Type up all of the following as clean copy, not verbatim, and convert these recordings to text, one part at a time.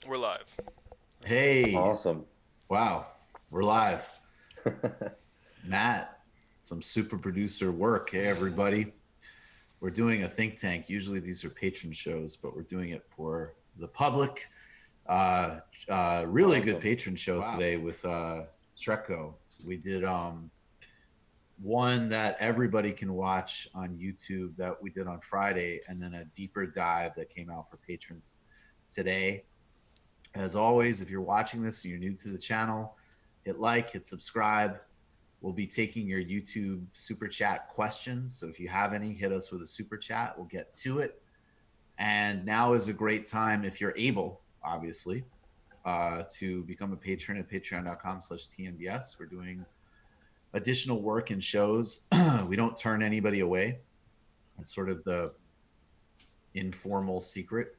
We're live. Hey, Awesome. wow, we're live. Matt, some super producer work. Hey, everybody. We're doing a think tank. Usually these are patron shows, but we're doing it for the public. Really good Awesome. patron show today with Shrekko. We did one that everybody can watch on YouTube that we did on Friday, and then a deeper dive that came out for patrons today. As always, if you're watching this and you're new to the channel, hit like, hit subscribe. We'll be taking your YouTube super chat questions. So if you have any, hit us with a super chat. We'll get to it. And now is a great time, if you're able, obviously, to become a patron at patreon.com/TNBS. We're doing additional work and shows. We don't turn anybody away. It's sort of the informal secret.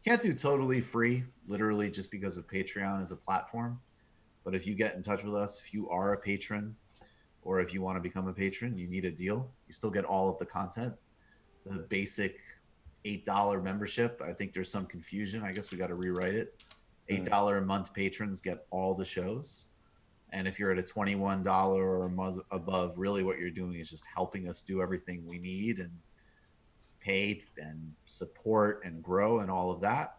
Can't do totally free, literally just because of Patreon as a platform. But if you get in touch with us, if you are a patron, or if you want to become a patron, you need a deal. You still get all of the content. The basic $8 membership, I think there's some confusion. I guess we got to rewrite it. Mm. $8 a month patrons get all the shows. And if you're at a $21 or a month above, really what you're doing is just helping us do everything we need and pay and support and grow and all of that.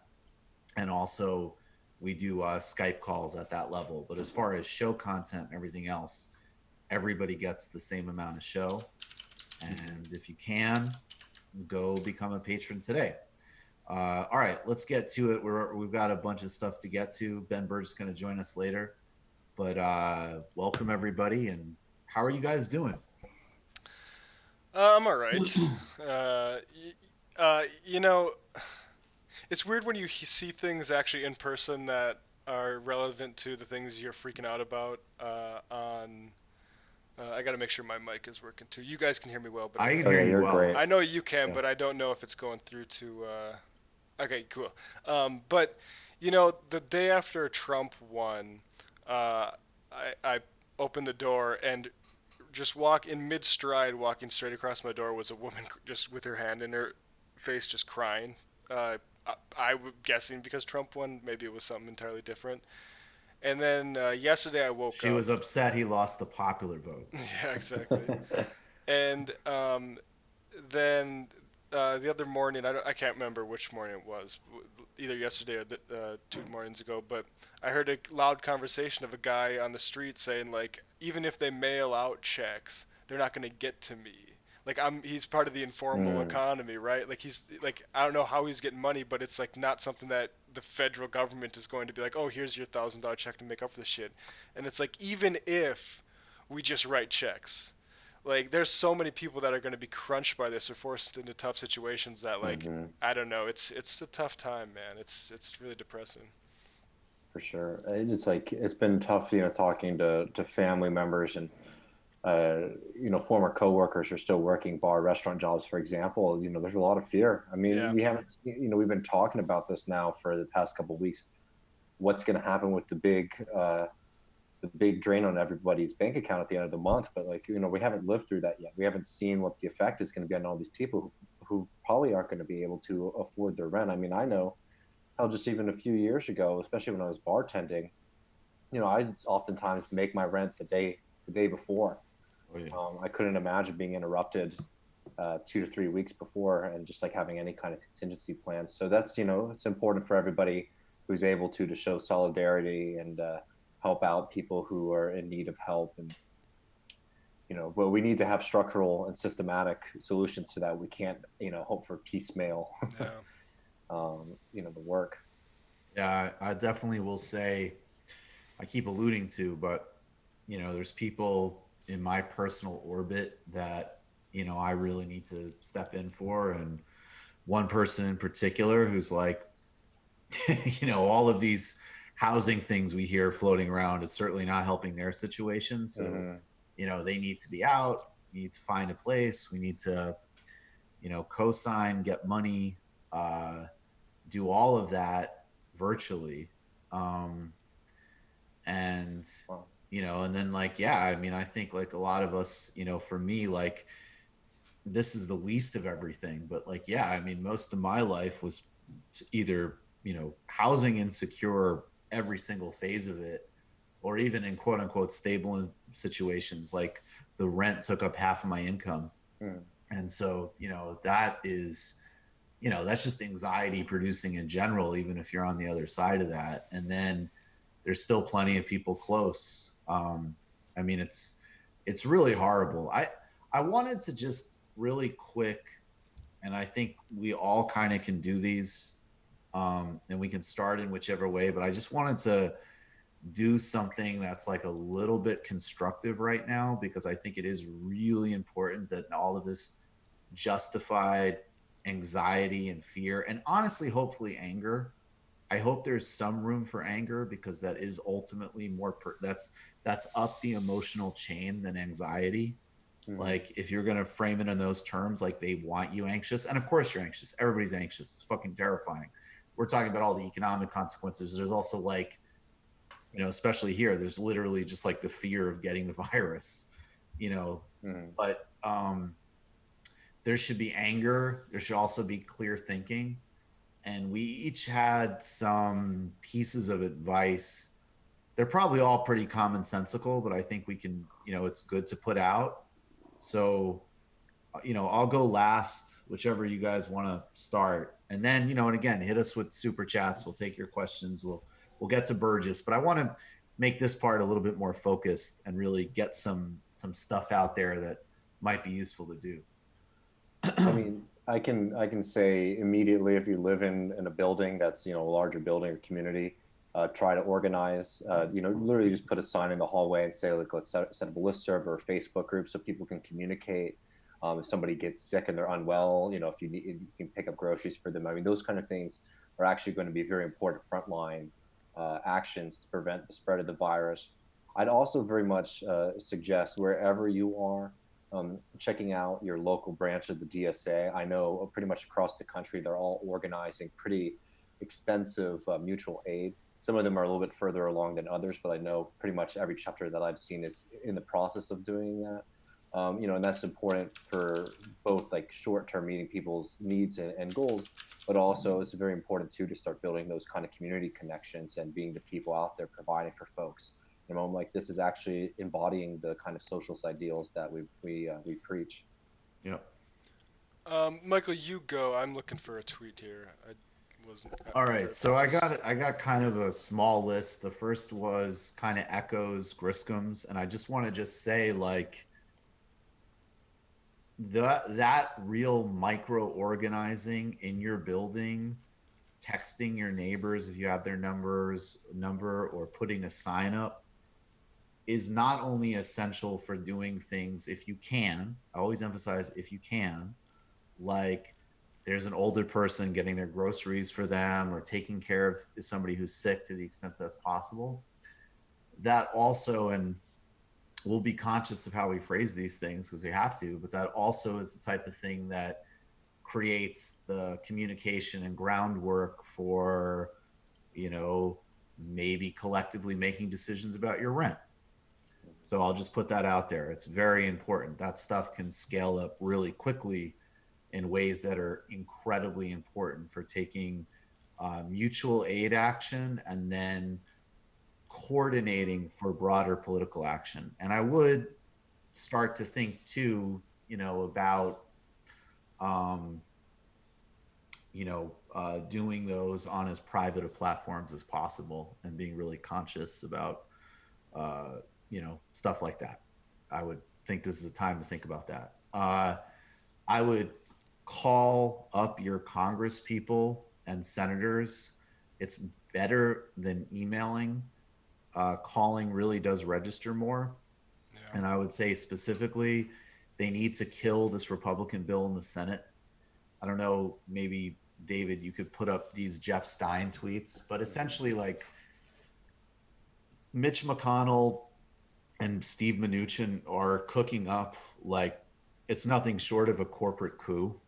And also, we do Skype calls at that level. But as far as show content and everything else, everybody gets the same amount of show. And if you can, go become a patron today. All right, let's get to it. We've got a bunch of stuff to get to. Ben Burge is going to join us later. But welcome, everybody. And how are you guys doing? I'm all right. You know, it's weird when you see things actually in person that are relevant to the things you're freaking out about. I got to make sure my mic is working too. You guys can hear me well, but I can Oh hear yeah, you you're well. great. I know you can, Yeah. but I don't know if it's going through to. Okay, cool. But the day after Trump won, I opened the door and just walk in mid stride, walking straight across my door was a woman just with her hand in her face, just crying. I'm guessing because Trump won, maybe it was something entirely different. And then yesterday I woke She up. was upset he lost the popular vote. Yeah, exactly. And then the other morning, I can't remember which morning it was, either yesterday or 2 mornings ago, but I heard a loud conversation of a guy on the street saying like, even if they mail out checks, they're not going to get to me. Like he's part of the informal Mm. economy, right? Like he's like, I don't know how he's getting money, but it's like not something that the federal government is going to be like, oh, here's your $1,000 check to make up for the shit. And it's like, even if we just write checks, like there's so many people that are going to be crunched by this or forced into tough situations that like hmm I don't know, it's a tough time, man. It's really depressing. For sure. It's like it's been tough, talking to family members and former coworkers who are still working bar restaurant jobs, for example. There's a lot of fear. I mean, Yeah. we haven't, we've been talking about this now for the past couple of weeks. What's going to happen with the big drain on everybody's bank account at the end of the month? But like, we haven't lived through that yet. We haven't seen what the effect is going to be on all these people who probably aren't going to be able to afford their rent. I mean, I know how just even a few years ago, especially when I was bartending, I'd oftentimes make my rent the day before. Oh yeah. I couldn't imagine being interrupted 2 to 3 weeks before and just like having any kind of contingency plan. So that's it's important for everybody who's able to show solidarity and help out people who are in need of help. And but we need to have structural and systematic solutions to that. We can't hope for piecemeal Yeah. the work. Yeah, I definitely will say, I keep alluding to, but there's people in my personal orbit that I really need to step in for, and one person in particular who's like, all of these housing things we hear floating around is certainly not helping their situation. So, Mm-hmm. they need to be out. We need to find a place. We need to, co-sign, get money, do all of that virtually. Um, and Well, and then like, yeah, I mean, I think like a lot of us, for me, like, this is the least of everything, but like, yeah, I mean, most of my life was either housing insecure every single phase of it, or even in quote unquote stable situations, like the rent took up half of my income. Mm. And so, that is, that's just anxiety producing in general, even if you're on the other side of that. And then there's still plenty of people close. I mean, it's really horrible. I wanted to just really quick, and I think we all kind of can do these, and we can start in whichever way. But I just wanted to do something that's like a little bit constructive right now, because I think it is really important that all of this justified anxiety and fear, and honestly, hopefully, anger. I hope there's some room for anger, because that is ultimately that's up the emotional chain than anxiety. Mm. Like, if you're gonna frame it in those terms, like, they want you anxious, and of course you're anxious. Everybody's anxious. It's fucking terrifying. We're talking about all the economic consequences. There's also, like, especially here, there's literally just like the fear of getting the virus, you know. Mm. But there should be anger. There should also be clear thinking. And we each had some pieces of advice. They're probably all pretty commonsensical, but I think we can, it's good to put out. So, I'll go last, whichever you guys want to start. And then, and again, hit us with super chats. We'll take your questions. We'll get to Burgess, but I want to make this part a little bit more focused and really get some stuff out there that might be useful to do. I mean, I can say immediately, if you live in a building that's a larger building or community, try to organize. Literally just put a sign in the hallway and say, like, let's set up a listserv or a Facebook group so people can communicate. If somebody gets sick and they're unwell, if you can pick up groceries for them. I mean, those kind of things are actually going to be very important frontline actions to prevent the spread of the virus. I'd also very much suggest, wherever you are, checking out your local branch of the DSA. I know pretty much across the country, they're all organizing pretty extensive mutual aid. Some of them are a little bit further along than others, but I know pretty much every chapter that I've seen is in the process of doing that. And that's important for both, like, short-term meeting people's needs and goals, but also it's very important too to start building those kind of community connections and being the people out there providing for folks. In a moment like this is actually embodying the kind of socialist ideals that we preach. Yeah. Michael, you go. I'm looking for a tweet here. I wasn't All right. prepared for So I this. got kind of a small list. The first was kind of echoes Griscom's, and I just want to just say, like, that real micro organizing in your building, texting your neighbors if you have their number, or putting a sign up, is not only essential for doing things if you can. I always emphasize if you can, like, there's an older person, getting their groceries for them, or taking care of somebody who's sick to the extent that's possible. That also, and we'll be conscious of how we phrase these things because we have to, but that also is the type of thing that creates the communication and groundwork for, maybe collectively making decisions about your rent. So I'll just put that out there. It's very important. That stuff can scale up really quickly in ways that are incredibly important for taking mutual aid action, and then coordinating for broader political action. And I would start to think too, about um, doing those on as private a platforms as possible, and being really conscious about stuff like that. I would think this is a time to think about that. I would call up your Congress people and senators. It's better than emailing. Calling really does register more. Yeah. And I would say specifically, they need to kill this Republican bill in the Senate. I don't know, maybe David, you could put up these Jeff Stein tweets, but essentially, like, Mitch McConnell and Steve Mnuchin are cooking up, like, it's nothing short of a corporate coup.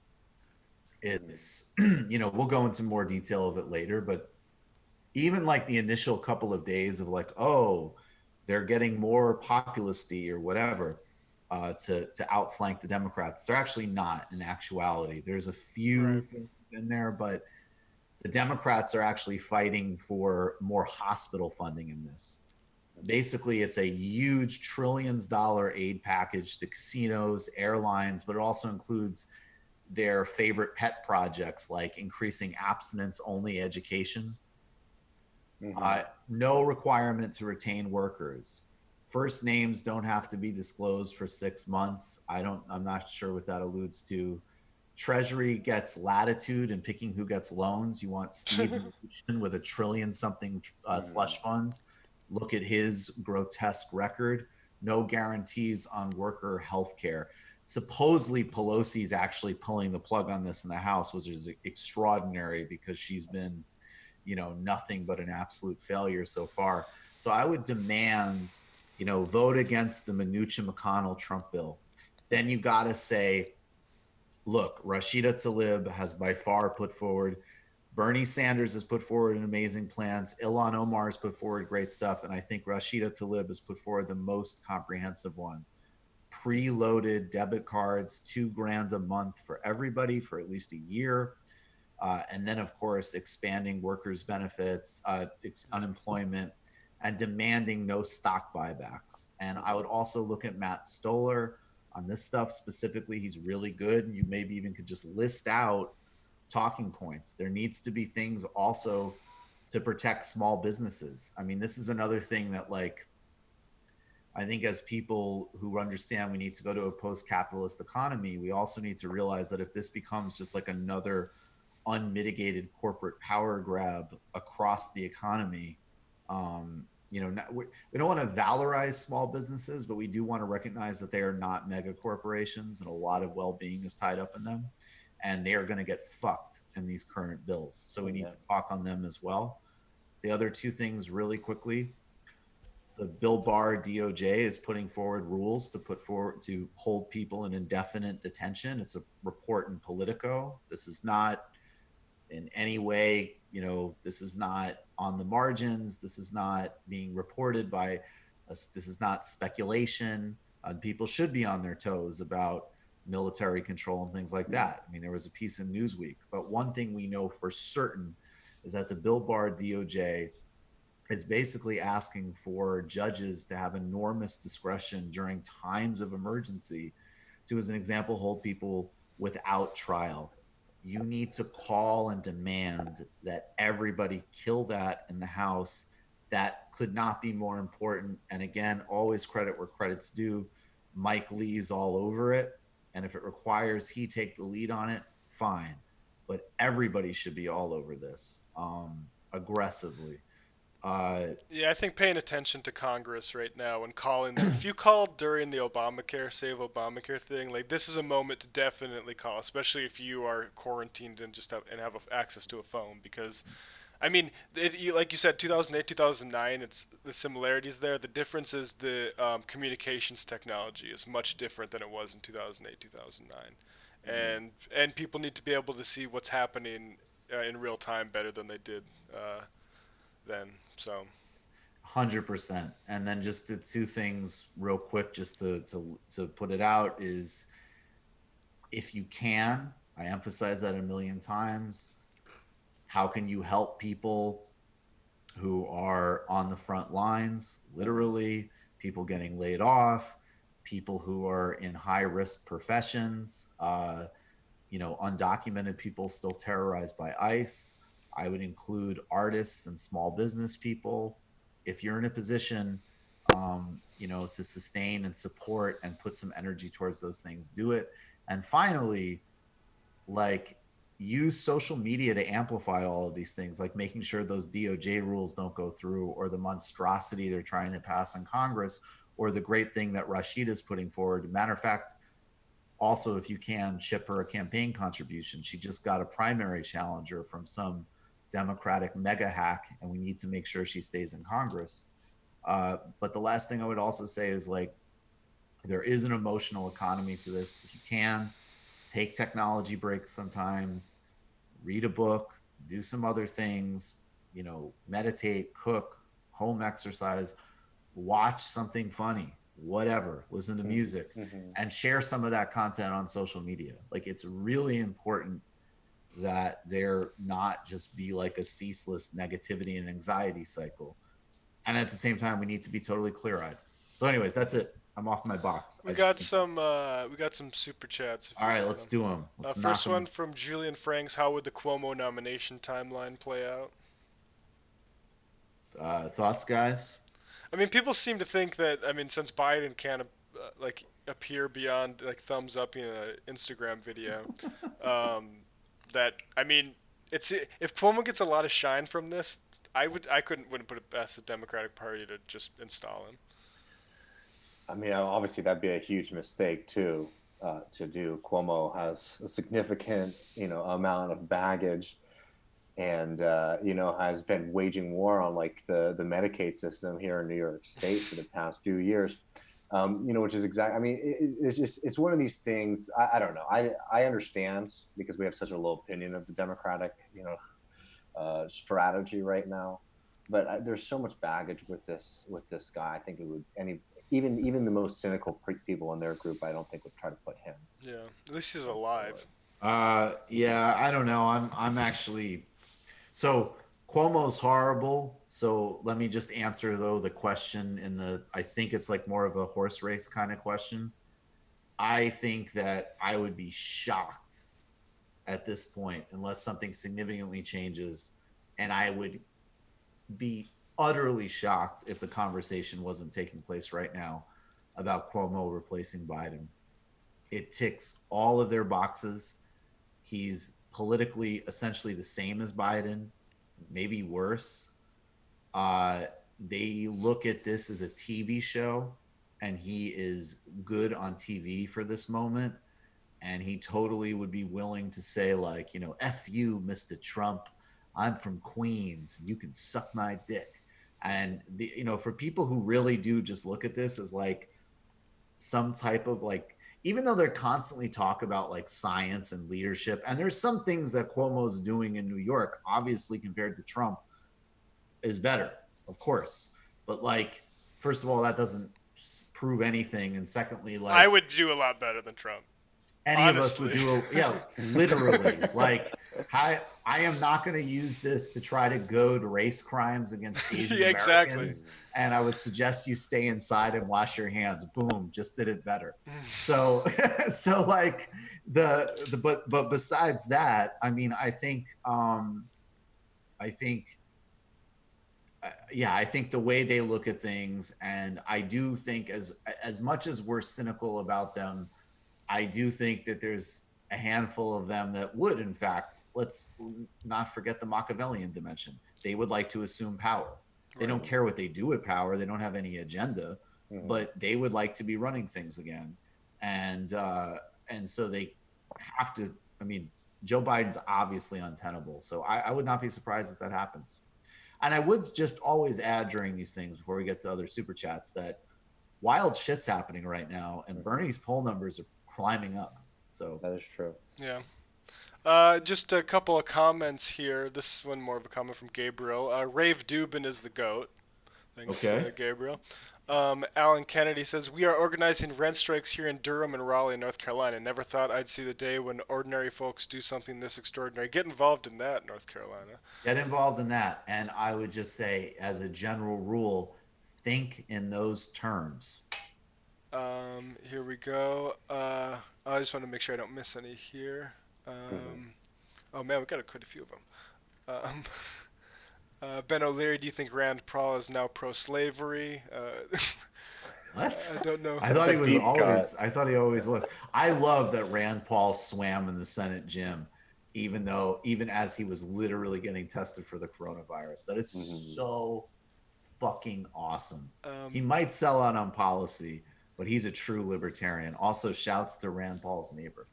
It's, we'll go into more detail of it later, but even like the initial couple of days of, like, oh, they're getting more populisty or whatever, to outflank the Democrats. They're actually not, in actuality. There's a few Right. things in there, but The Democrats are actually fighting for more hospital funding in this. Basically, it's a huge trillions-dollar aid package to casinos, airlines, but it also includes their favorite pet projects like increasing abstinence-only education. No requirement to retain workers. First names don't have to be disclosed for 6 months. I'm not sure what that alludes to. Treasury gets latitude in picking who gets loans. You want Steve Mnuchin with a trillion something slush fund. Look at his grotesque record. No guarantees on worker health care. Supposedly Pelosi's actually pulling the plug on this in the House, which is extraordinary because she's been, nothing but an absolute failure so far. So I would demand, vote against the Mnuchin McConnell Trump bill. Then you got to say, look, Rashida Tlaib has by far put forward, Bernie Sanders has put forward amazing plans. Ilhan Omar has put forward great stuff. And I think Rashida Tlaib has put forward the most comprehensive one. Preloaded debit cards, $2,000 a month for everybody for at least a year. And then, of course, expanding workers' benefits, unemployment, and demanding no stock buybacks. And I would also look at Matt Stoller on this stuff specifically. He's really good. You maybe even could just list out talking points. There needs to be things also to protect small businesses. I mean, this is another thing that, like, I think as people who understand we need to go to a post-capitalist economy, we also need to realize that if this becomes just like another unmitigated corporate power grab across the economy, we don't want to valorize small businesses, but we do want to recognize that they are not mega corporations, and a lot of well-being is tied up in them, and they are going to get fucked in these current bills. So we need to talk on them as well. The other two things really quickly: the Bill Barr DOJ is putting forward rules to hold people in indefinite detention. It's a report in Politico. This is not in any way, this is not on the margins. This is not being reported by us. This is not speculation. People should be on their toes about military control and things like that. I mean, there was a piece in Newsweek, but one thing we know for certain is that the Bill Barr DOJ is basically asking for judges to have enormous discretion during times of emergency to, as an example, hold people without trial. You need to call and demand that everybody kill that in the House. That could not be more important. And again, always credit where credit's due. Mike Lee's all over it. And if it requires he take the lead on it, fine. But everybody should be all over this aggressively. Yeah, I think paying attention to Congress right now and calling them. If you called during the Save Obamacare thing, like, this is a moment to definitely call, especially if you are quarantined and have access to a phone. Because, I mean, like you said, 2008, 2009, it's the similarities there. The difference is the communications technology is much different than it was in 2008, 2009, and people need to be able to see what's happening in real time better than they did then. So 100%. And then just the two things real quick, just to put it out, is if you can, I emphasize that a million times, how can you help people who are on the front lines, literally, people getting laid off, people who are in high risk professions, undocumented people still terrorized by ICE. I would include artists and small business people. If you're in a position, to sustain and support and put some energy towards those things, do it. And finally, like, use social media to amplify all of these things, like making sure those DOJ rules don't go through, or the monstrosity they're trying to pass in Congress, or the great thing that Rashida is putting forward. Matter of fact, also, if you can, chip her a campaign contribution. She just got a primary challenger from some Democratic mega hack, and we need to make sure she stays in Congress. But the last thing I would also say is, like, there is an emotional economy to this. If you can, take technology breaks sometimes, read a book, do some other things, meditate, cook, home exercise, watch something funny, whatever, listen to music, and share some of that content on social media. Like, it's really important that there not just be like a ceaseless negativity and anxiety cycle. And at the same time, we need to be totally clear-eyed. So, anyways, that's it. I'm off my box. I just think that's We got some super chats if all you right. got Let's them. do them. Let's knock First one them. from Julian Franks. How would the Cuomo nomination timeline play out? Thoughts, guys? I mean, people seem to think that, I mean, since Biden can't like appear beyond like thumbs up in an Instagram video, um, that I mean, it's if Cuomo gets a lot of shine from this, wouldn't put it past the Democratic Party to just install him. I mean, obviously that'd be a huge mistake too to do. Cuomo has a significant, amount of baggage, and has been waging war on like the Medicaid system here in New York State for the past few years. Which is exactly. I mean, it's one of these things. I don't know. I understand because we have such a low opinion of the Democratic, strategy right now. But there's so much baggage with this guy. I think it would even the most cynical people in their group, I don't think would try to put him. Yeah, at least he's alive. Yeah, I don't know. I'm actually so Cuomo's horrible. So let me just answer though the question in the I think it's like more of a horse race kind of question. I think that I would be shocked at this point unless something significantly changes, and I would be utterly shocked if the conversation wasn't taking place right now about Cuomo replacing Biden. It ticks all of their boxes. He's politically essentially the same as Biden, maybe worse. Uh, they look at this as a TV show, and he is good on TV for this moment. And he totally would be willing to say, like, F you, Mr. Trump. I'm from Queens. You can suck my dick. And for people who really do just look at this as like some type of like, even though they're constantly talk about like science and leadership, and there's some things that Cuomo's doing in New York, obviously compared to Trump, is better, of course. But like, first of all, that doesn't prove anything, and secondly, I like, would do a lot better than Trump. any of us would do literally. Like, I am not going to use this to try to goad race crimes against Asian Yeah, exactly. Americans, and I would suggest you stay inside and wash your hands. Boom, just did it better. So so like but besides that, I mean, I think I think the way they look at things, and I do think as much as we're cynical about them, I do think that there's a handful of them that would, in fact, let's not forget the Machiavellian dimension. They would like to assume power. They don't care what they do with power. They don't have any agenda, but they would like to be running things again. And so they have to. I mean, Joe Biden's obviously untenable, so I would not be surprised if that happens. And I would just always add during these things before we get to other super chats that wild shit's happening right now, and Bernie's poll numbers are climbing up. So that is true. Yeah. Just a couple of comments here. This one more of a comment from Gabriel. Rave Dubin is the GOAT. Thanks, okay. Gabriel. Alan Kennedy says, we are organizing rent strikes here in Durham and Raleigh, North Carolina. Never thought I'd see the day when ordinary folks do something this extraordinary. Get involved in that, North Carolina. Get involved in that. And I would just say, as a general rule, think in those terms. Here we go. I just want to make sure I don't miss any here. Oh man, we got quite a few of them. Ben O'Leary, do you think Rand Paul is now pro-slavery? What? I don't know. I thought he was always. I thought he always was. I love that Rand Paul swam in the Senate gym, even as he was literally getting tested for the coronavirus. That is so fucking awesome. He might sell out on policy, but he's a true libertarian. Also, shouts to Rand Paul's neighbor.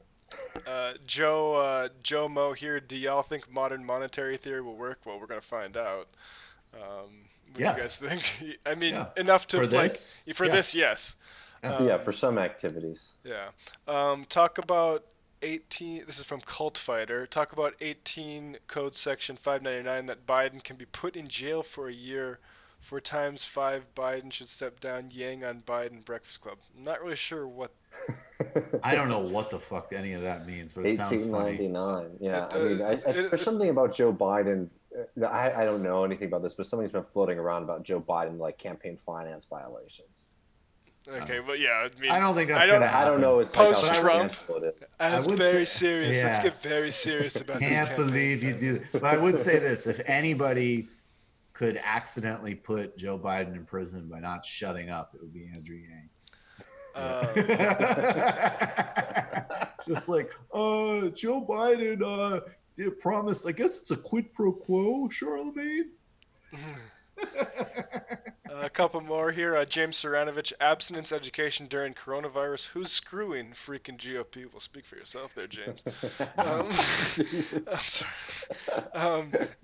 Joe Mo here. Do y'all think modern monetary theory will work? Well, we're gonna find out. What do you guys think? I mean, enough to this, yes. For some activities. Yeah. Talk about 18. This is from Cult Fighter. Talk about 18 Code Section 599 that Biden can be put in jail for a year For times 5, Biden should step down. Yang on Biden Breakfast Club. I'm not really sure what. I don't know what the fuck any of that means, but it sounds funny. 1899. Yeah, It, I mean, there's something about Joe Biden. I don't know anything about this, but something's been floating around about Joe Biden, like campaign finance violations. Okay, well, yeah, I mean, I don't think that's don't- gonna happen. I don't know. It's like how Post-Trump, substantial it is. That's would very say- serious. Let's yeah. get very serious about this Can't campaign believe you do finance. that. But I would say this: if anybody could accidentally put Joe Biden in prison by not shutting up, it would be Andrew Yang. Just like, Joe Biden did promise. I guess it's a quid pro quo, Charlemagne. A couple more here. James Saranovich, abstinence education during coronavirus. Who's screwing freaking GOP? Well, speak for yourself there, James. I'm sorry.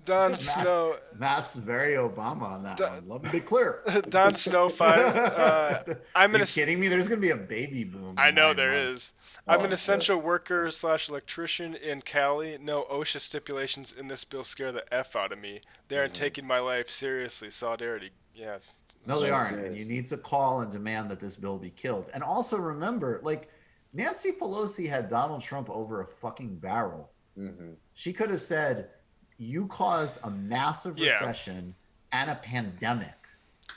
Don Snow. Matt's very Obama on that one. Let me be clear. Don Snow 5. I'm Are you kidding me? There's going to be a baby boom. I know 9 there months. is. I'm an shit. essential worker / electrician in Cali. No OSHA stipulations in this bill scare the F out of me. They aren't taking my life seriously. Solidarity. Yeah. No, they So aren't. serious. And you need to call and demand that this bill be killed. And also remember, like, Nancy Pelosi had Donald Trump over a fucking barrel. Mm-hmm. She could have said, you caused a massive Yeah. recession and a pandemic.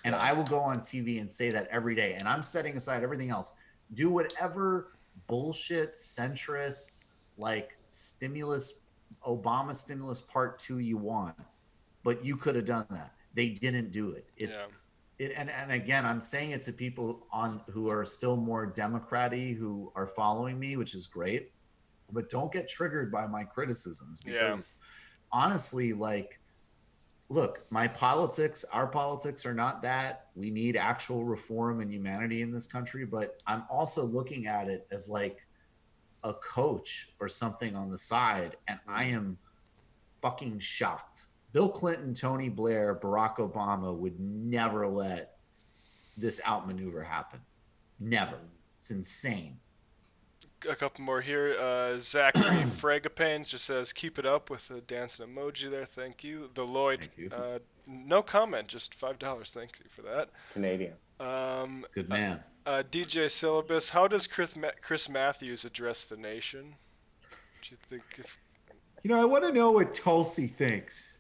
And I will go on TV and say that every day. And I'm setting aside everything else. Do whatever bullshit, centrist, like stimulus, Obama stimulus part 2 you want. But you could have done that. They didn't do it. And again, I'm saying it to people who are still more Democrat-y, who are following me, which is great. But don't get triggered by my criticisms because honestly, like, look, our politics are not that. We need actual reform and humanity in this country. But I'm also looking at it as like a coach or something on the side. And I am fucking shocked. Bill Clinton, Tony Blair, Barack Obama would never let this outmaneuver happen. Never. It's insane. A couple more here. Zachary Fragapanes just says, keep it up with a dancing emoji there. Thank you. The Lloyd, Thank you. no comment, just $5. Thank you for that. Canadian. Good man. DJ Syllabus, how does Chris Matthews address the nation? Do you think I want to know what Tulsi thinks.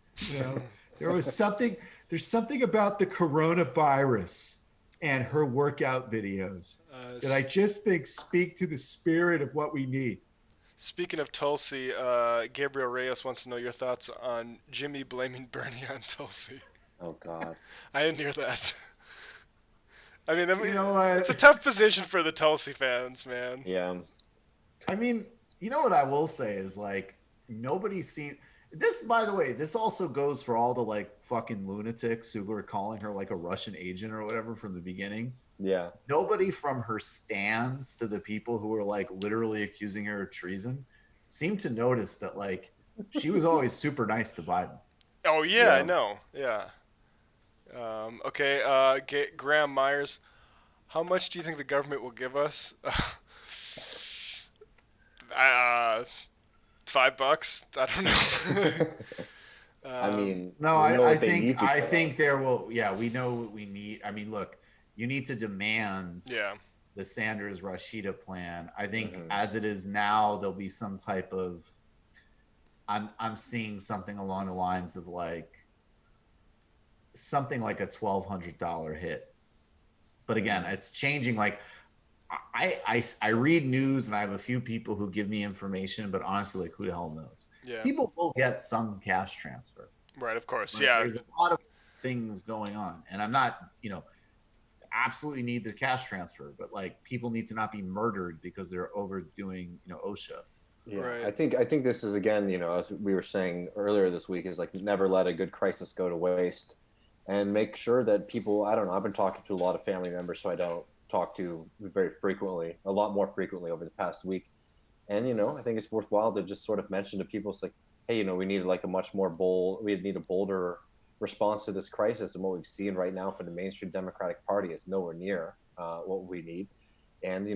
There's something about the coronavirus and her workout videos that I just think speak to the spirit of what we need. Speaking of Tulsi, Gabriel Reyes wants to know your thoughts on Jimmy blaming Bernie on Tulsi. Oh God. I didn't hear that. I mean, You know what? it's a tough position for the Tulsi fans, man. Yeah. I mean, you know what I will say is like nobody's seen this. By the way, this also goes for all the like fucking lunatics who were calling her like a Russian agent or whatever from the beginning. Yeah. Nobody from her stands to the people who were like literally accusing her of treason seemed to notice that like she was always super nice to Biden. Oh yeah, I Yeah. know. Yeah. Okay. Graham Myers, how much do you think the government will give us? $5. I don't know. I mean, No, we know I what they need to think there will. Yeah, we know what we need. I mean, look, you need to demand yeah. the Sanders Rashida plan. I think Mhm. as it is now, there'll be some type of. I'm seeing something along the lines of like something like a $1,200 hit. But again, it's changing. Like I read news and I have a few people who give me information, but honestly, like who the hell knows? Yeah. People will get some cash transfer. Right. Of course. But Yeah. there's a lot of things going on, and I'm not, absolutely need the cash transfer, but like people need to not be murdered because they're overdoing, OSHA. Yeah, Right. I think this is again, as we were saying earlier this week, is like never let a good crisis go to waste, and make sure that people. I don't know. I've been talking to a lot of family members, so I don't talk to very frequently, a lot more frequently over the past week, and I think it's worthwhile to just sort of mention to people, it's like, hey, we need like we need a bolder response to this crisis, and what we've seen right now for the mainstream Democratic Party is nowhere near what we need. and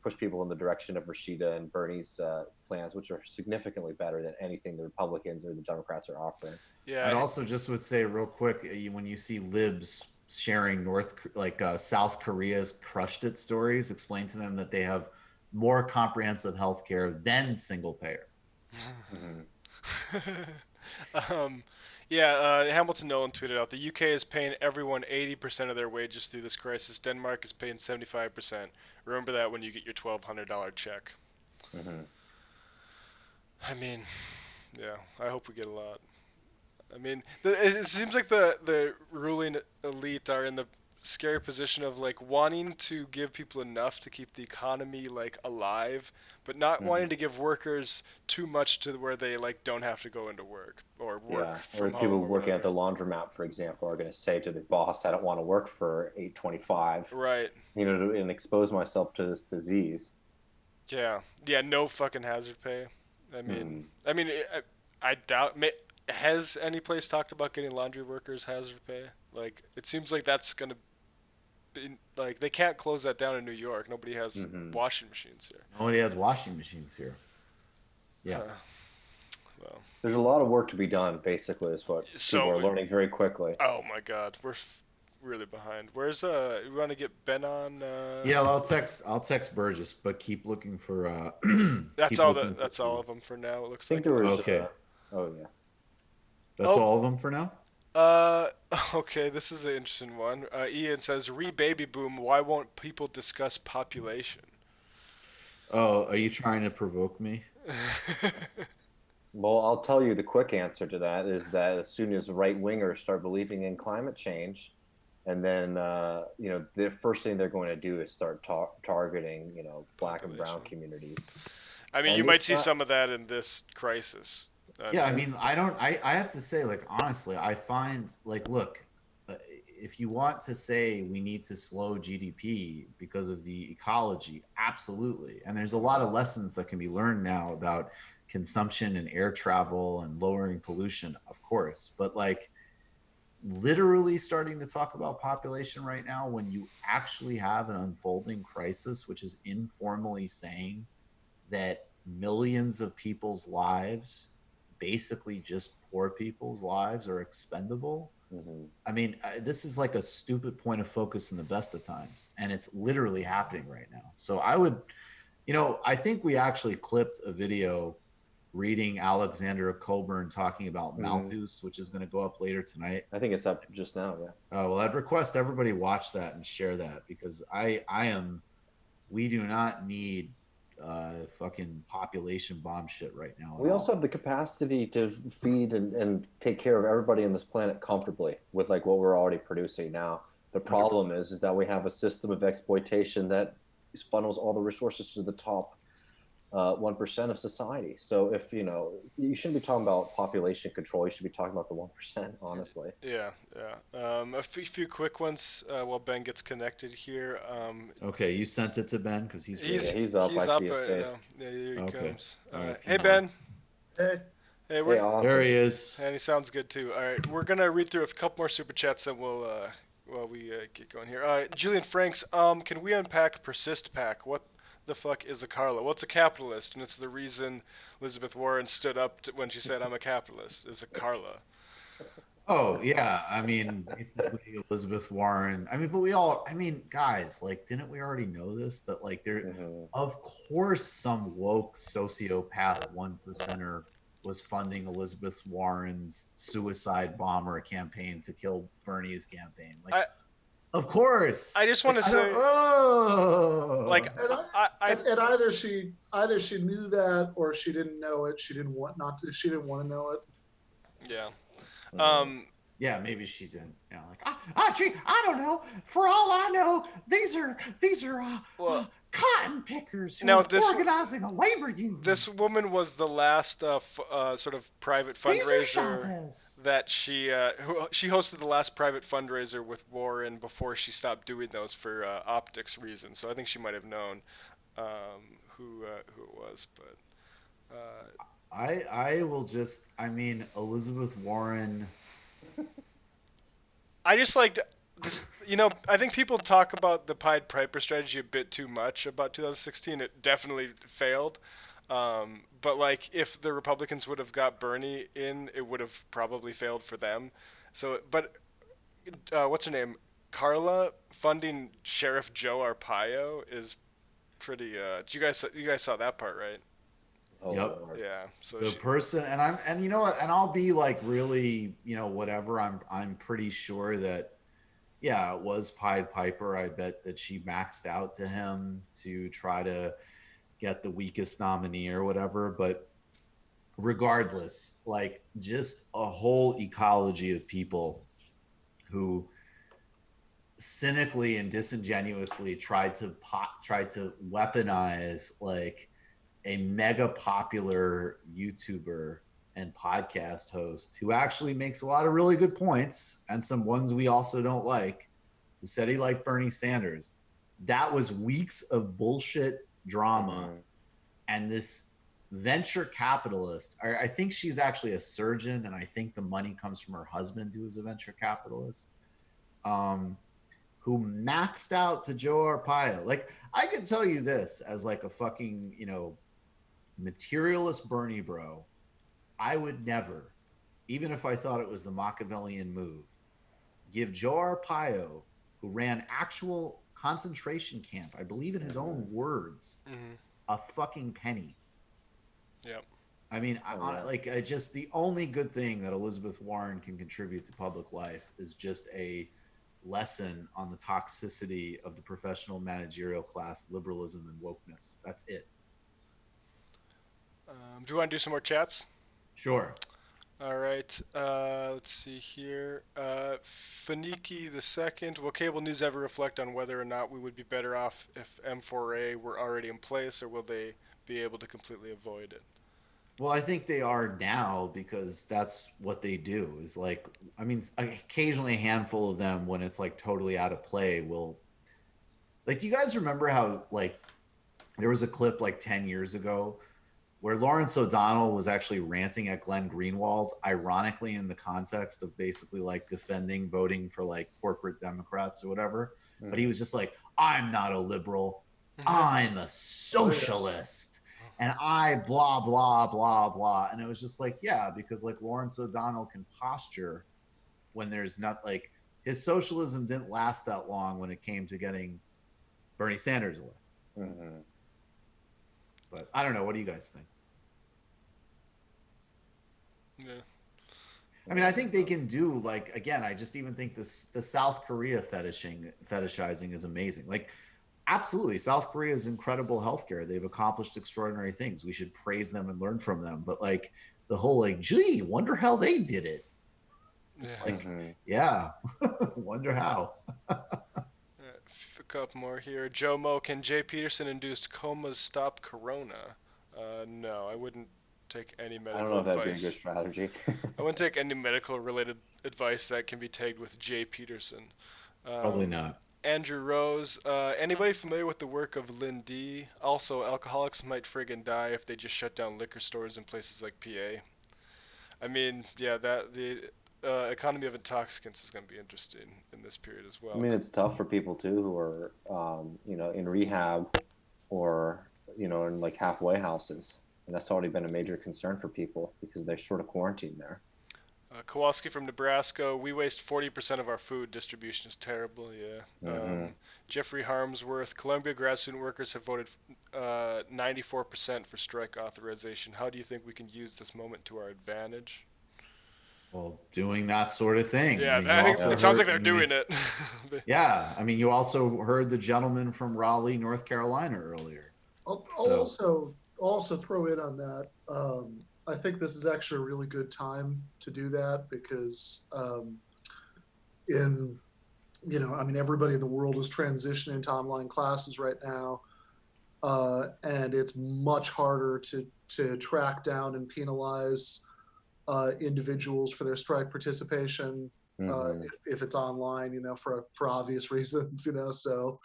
push people in the direction of Rashida and Bernie's plans, which are significantly better than anything the Republicans or the Democrats are offering. Yeah. I'd also just would say real quick, when you see libs sharing South Korea's crushed it stories, explain to them that they have more comprehensive health care than single payer. Hamilton Nolan tweeted out, the UK is paying everyone 80% of their wages through this crisis. Denmark is paying 75%. Remember that when you get your $1,200 check. I mean, yeah, I hope we get a lot. I mean, it seems like the ruling elite are in the scary position of like wanting to give people enough to keep the economy like alive, but not wanting to give workers too much to where they like don't have to go into work or work from home. People working at the laundromat, for example, are going to say to the boss, "I don't want to work for $8.25." Right. And expose myself to this disease. Yeah. No fucking hazard pay. I mean, I doubt. Has any place talked about getting laundry workers hazard pay? Like, it seems like that's gonna be like they can't close that down in New York. Nobody has washing machines here. Nobody has washing machines here. Yeah. Well, there's a lot of work to be done. Basically, is what people are learning very quickly. Oh my God, we're really behind. Where's we want to get Ben on? Yeah, well, I'll text Burgess, but keep looking for. That's all of them for now. It looks like. There was, okay. Oh yeah. That's all of them for now? Okay, this is an interesting one. Ian says, re-baby boom, why won't people discuss population? Oh, are you trying to provoke me? Well, I'll tell you the quick answer to that is that as soon as right-wingers start believing in climate change, and then, the first thing they're going to do is start targeting, Black and brown communities. I mean, you might see some of that in this crisis. I mean, I have to say, like, honestly, I find, like, look, if you want to say we need to slow GDP because of the ecology, absolutely. And there's a lot of lessons that can be learned now about consumption and air travel and lowering pollution, of course. But, like, literally starting to talk about population right now when you actually have an unfolding crisis, which is informally saying that millions of people's lives, basically just poor people's lives, are expendable. I mean, this is like a stupid point of focus in the best of times, and it's literally happening right now. So I would, I think we actually clipped a video reading Alexandra Coburn talking about Malthus, which is going to go up later tonight. I think it's up just now, yeah. Well, I'd request everybody watch that and share that, because we do not need fucking population bomb shit right now. We also have the capacity to feed and take care of everybody on this planet comfortably with like what we're already producing now. The problem is that we have a system of exploitation that funnels all the resources to the top 1% of society. So if you shouldn't be talking about population control, you should be talking about the 1%, honestly. Yeah. A few quick ones while Ben gets connected here. Okay, you sent it to Ben because he's up. I see his face. Yeah, here he comes. Right, hey Ben. Hey. Awesome. There he is. And he sounds good too. All right, we're gonna read through a couple more super chats and we'll while we get going here. Julian Franks, can we unpack Persist Pack? What the fuck is a Carla? What's a capitalist? And it's the reason Elizabeth Warren stood up when she said, "I'm a capitalist." Is a Carla. Oh yeah, I mean, basically Elizabeth Warren. I mean, guys, like, didn't we already know this? That like of course, some woke sociopath 1%er was funding Elizabeth Warren's suicide bomber campaign to kill Bernie's campaign. Like, of course. I just want to say, like, and either she knew that or she didn't know it. She didn't want to know it. Yeah. Yeah, maybe she didn't. Gee, I don't know. For all I know, these are cotton pickers who are organizing a labor union. This woman was the last sort of private fundraiser that she hosted the last private fundraiser with Warren before she stopped doing those for optics reasons. So I think she might have known who it was, but. I will just, Elizabeth Warren. I just this, I think people talk about the Pied Piper strategy a bit too much about 2016. It definitely failed. But like, if the Republicans would have got Bernie in, it would have probably failed for them. So, but what's her name? Carla funding Sheriff Joe Arpaio is pretty. You guys saw that part, right? Oh, Yep. Lord. Yeah. So The person, and you know what, and I'll be like really, whatever. I'm pretty sure that, yeah, it was Pied Piper. I bet that she maxed out to him to try to get the weakest nominee or whatever. But regardless, like, just a whole ecology of people who cynically and disingenuously tried to weaponize like a mega popular YouTuber and podcast host who actually makes a lot of really good points and some ones we also don't like, who said he liked Bernie Sanders. That was weeks of bullshit drama. Mhm. And this venture capitalist, I think she's actually a surgeon, and I think the money comes from her husband, who is a venture capitalist, um, who maxed out to Joe Arpaio. Like, I can tell you this as like a fucking, materialist Bernie bro, I would never, even if I thought it was the Machiavellian move, give Joe Arpaio, who ran actual concentration camp, I believe in his own words, Mm-hmm. a fucking penny. Yep. I mean, yeah. I just, the only good thing that Elizabeth Warren can contribute to public life is just a lesson on the toxicity of the professional managerial class, liberalism, and wokeness. That's it. Do you want to do some more chats? Sure. All right. Let's see here. Faniki the second. Will cable news ever reflect on whether or not we would be better off if M4A were already in place, or will they be able to completely avoid it? Well, I think they are now, because that's what they do. Is like, I mean, occasionally a handful of them, when it's like totally out of play, will, like, do you guys remember how like there was a clip like 10 years ago where Lawrence O'Donnell was actually ranting at Glenn Greenwald, ironically in the context of basically like defending voting for like corporate Democrats or whatever. But he Mhm. was just like, I'm not a liberal, I'm a socialist. And I blah, blah, blah, blah. And it was just like, yeah, because like Lawrence O'Donnell can posture when there's not like, his socialism didn't last that long when it came to getting Bernie Sanders elected. Mhm. But I don't know. What do you guys think? Yeah. I mean, I think they can do, like, again, I just even think this, the South Korea fetishizing is amazing. Like, absolutely, South Korea is incredible healthcare. They've accomplished extraordinary things. We should praise them and learn from them. But like the whole like, gee, wonder how they did it. It's Yeah. like, Mhm. yeah, wonder how. A couple more here. Joe Mo, can Jay Peterson induced comas stop corona? No, I wouldn't take any I don't medical know if that'd be a good advice. strategy. I wouldn't take any medical related advice that can be tagged with Jay Peterson. Probably Um, not. Andrew Rose, anybody familiar with the work of Lynn D? Also, alcoholics might friggin' die if they just shut down liquor stores in places like PA. I mean, yeah, that the economy of intoxicants is going to be interesting in this period as I well. mean, it's tough for people too who are, in rehab or, in like halfway houses. And that's already been a major concern for people because they're sort of quarantined there. Kowalski from Nebraska, we waste 40% of our food. Distribution is terrible, yeah. Mm-hmm. Jeffrey Harmsworth, Columbia grad student workers have voted 94% for strike authorization. How do you think we can use this moment to our advantage? Well, doing that sort of thing. I Yeah, mean, you I think also it sounds like heard, they're doing it. yeah, I mean, you also heard the gentleman from Raleigh, North Carolina earlier. I'll So, also throw in on that. I think this is actually a really good time to do that because in I mean, everybody in the world is transitioning to online classes right now, and it's much harder to track down and penalize individuals for their strike participation Mm-hmm. if it's online, for obvious reasons, So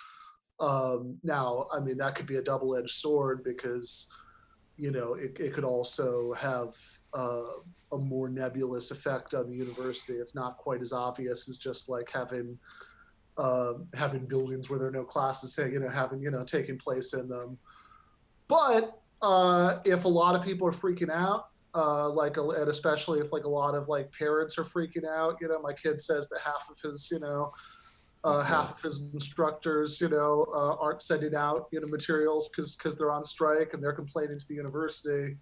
now, I mean, that could be a double-edged sword because it could also have a more nebulous effect on the university. It's not quite as obvious as just like having having buildings where there are no classes, having taking place in them. But if a lot of people are freaking out, and especially if like a lot of like parents are freaking out, my kid says that half of his instructors, aren't sending out materials because they're on strike and they're complaining to the university.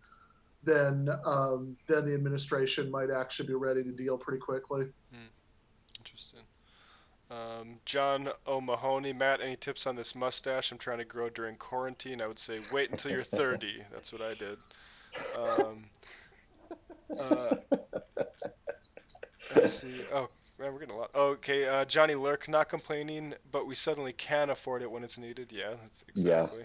Then the administration might actually be ready to deal pretty quickly. Interesting. John O'Mahony, Matt, any tips on this mustache? I'm trying to grow during quarantine. I would say wait until you're 30. That's what I did. Let's see. Oh, man, we're getting a lot. Okay, Johnny Lurk, not complaining, but we suddenly can afford it when it's needed. Yeah, that's exactly.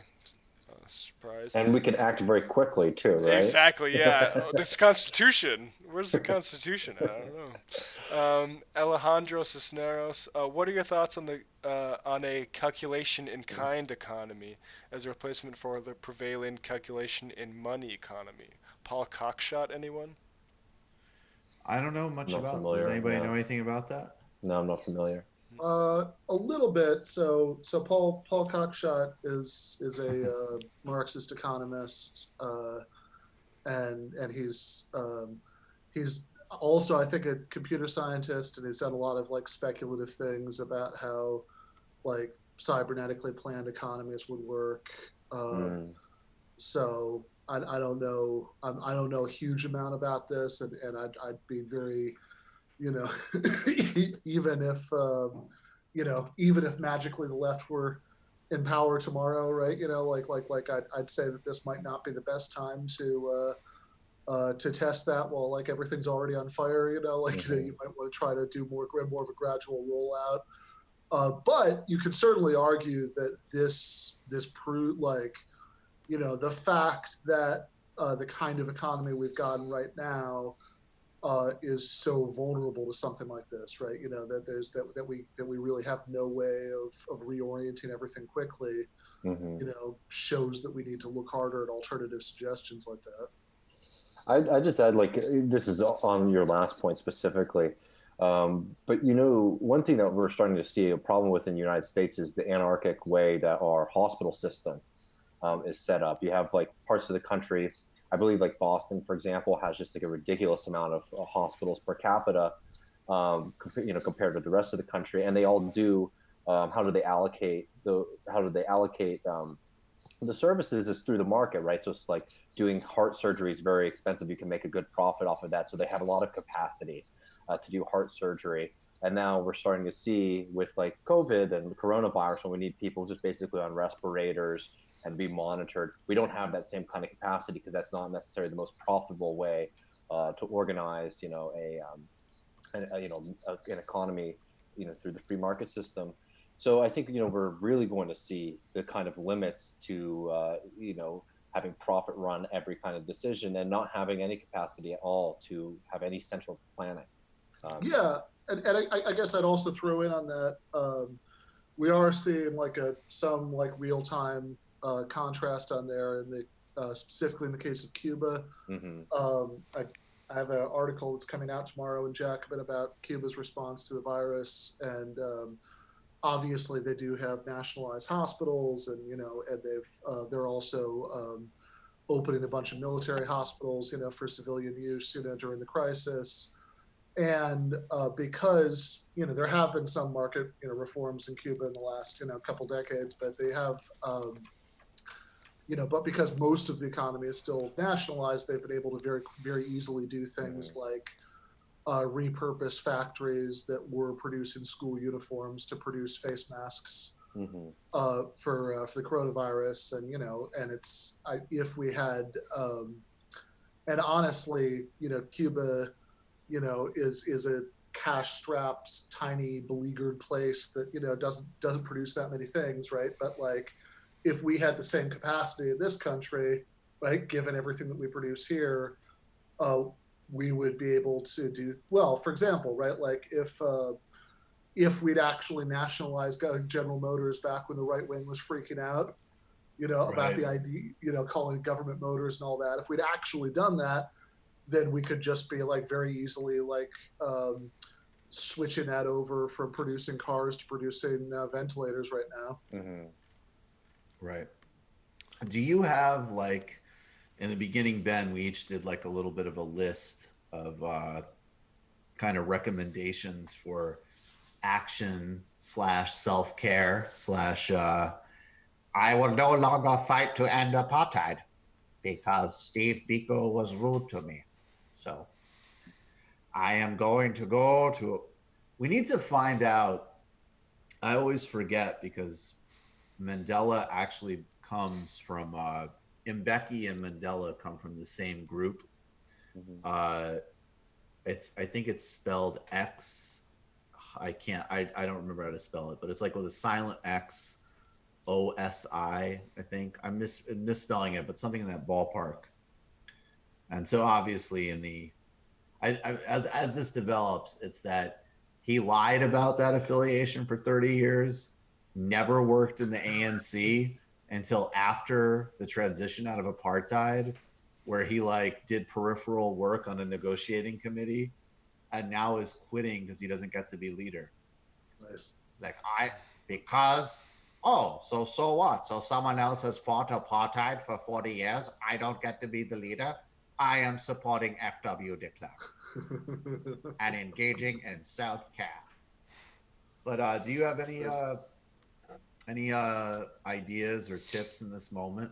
Surprise. And we can act very quickly too, right? Exactly, yeah. This Constitution. Where's the Constitution? I don't know. Alejandro Cisneros, what are your thoughts on a calculation in kind economy as a replacement for the prevailing calculation in money economy? Paul Cockshot, anyone? I don't know much about. Familiar, does anybody know anything about that? No, I'm not familiar. A little bit. So Paul Cockshot is a Marxist economist, and he's also, I think, a computer scientist, and he's done a lot of like speculative things about how like cybernetically planned economies would work. So I don't know. I don't know a huge amount about this, and I'd be very, even if magically the left were in power tomorrow, right? I'd say that this might not be the best time to test that while like everything's already on fire. You might want to try to do more of a gradual rollout. But you could certainly argue that this the fact that the kind of economy we've gotten right now is so vulnerable to something like this, right? That we really have no way of reorienting everything quickly. Shows that we need to look harder at alternative suggestions like that. I just add, like, this is on your last point specifically, but one thing that we're starting to see a problem with in the United States is the anarchic way that our hospital system is set up. You have like parts of the country, I believe like Boston, for example, has just like a ridiculous amount of hospitals per capita, compared to the rest of the country. And they all do, how do they allocate the services is through the market, right? So it's like doing heart surgery is very expensive. You can make a good profit off of that. So they have a lot of capacity to do heart surgery. And now we're starting to see with like COVID and coronavirus, when we need people just basically on respirators and be monitored, we don't have that same kind of capacity because that's not necessarily the most profitable way to organize, an economy, through the free market system. So I think, we're really going to see the kind of limits to, having profit run every kind of decision and not having any capacity at all to have any central planning. And I guess I'd also throw in on that. We are seeing like some real time contrast on there, in specifically in the case of Cuba. I have an article that's coming out tomorrow in Jacobin about Cuba's response to the virus, and obviously they do have nationalized hospitals, and they're also opening a bunch of military hospitals, for civilian use, during the crisis. And because there have been some market reforms in Cuba in the last couple decades, but they have but because most of the economy is still nationalized, they've been able to very, very easily do things like repurpose factories that were producing school uniforms to produce face masks for the coronavirus. And it's if we had and honestly, Cuba is a cash-strapped, tiny, beleaguered place that doesn't produce that many things, right? But like, if we had the same capacity in this country, right, given everything that we produce here, we would be able to do well. For example, right, like if we'd actually nationalized General Motors back when the right wing was freaking out, about the idea, calling it government motors and all that. If we'd actually done that, then we could just be like very easily like switching that over from producing cars to producing ventilators right now. Mm-hmm. Right. Do you have like in the beginning, Ben, we each did like a little bit of a list of kind of recommendations for action slash self-care slash I will no longer fight to end apartheid because Steve Biko was rude to me. So I am going to go to. We need to find out. I always forget because Mandela actually comes from Mbeki and Mandela come from the same group. Mm-hmm. I think it's spelled X. I don't remember how to spell it, but it's like with a silent X, OSI. I think I'm misspelling it, but something in that ballpark. And so obviously in the as this develops, it's that he lied about that affiliation for 30 years, never worked in the ANC until after the transition out of apartheid, where he like did peripheral work on a negotiating committee, and now is quitting because he doesn't get to be leader. Nice. Like because so what? So someone else has fought apartheid for 40 years. I don't get to be the leader. I am supporting FW de Klerk and engaging in self-care. But do you have any ideas or tips in this moment?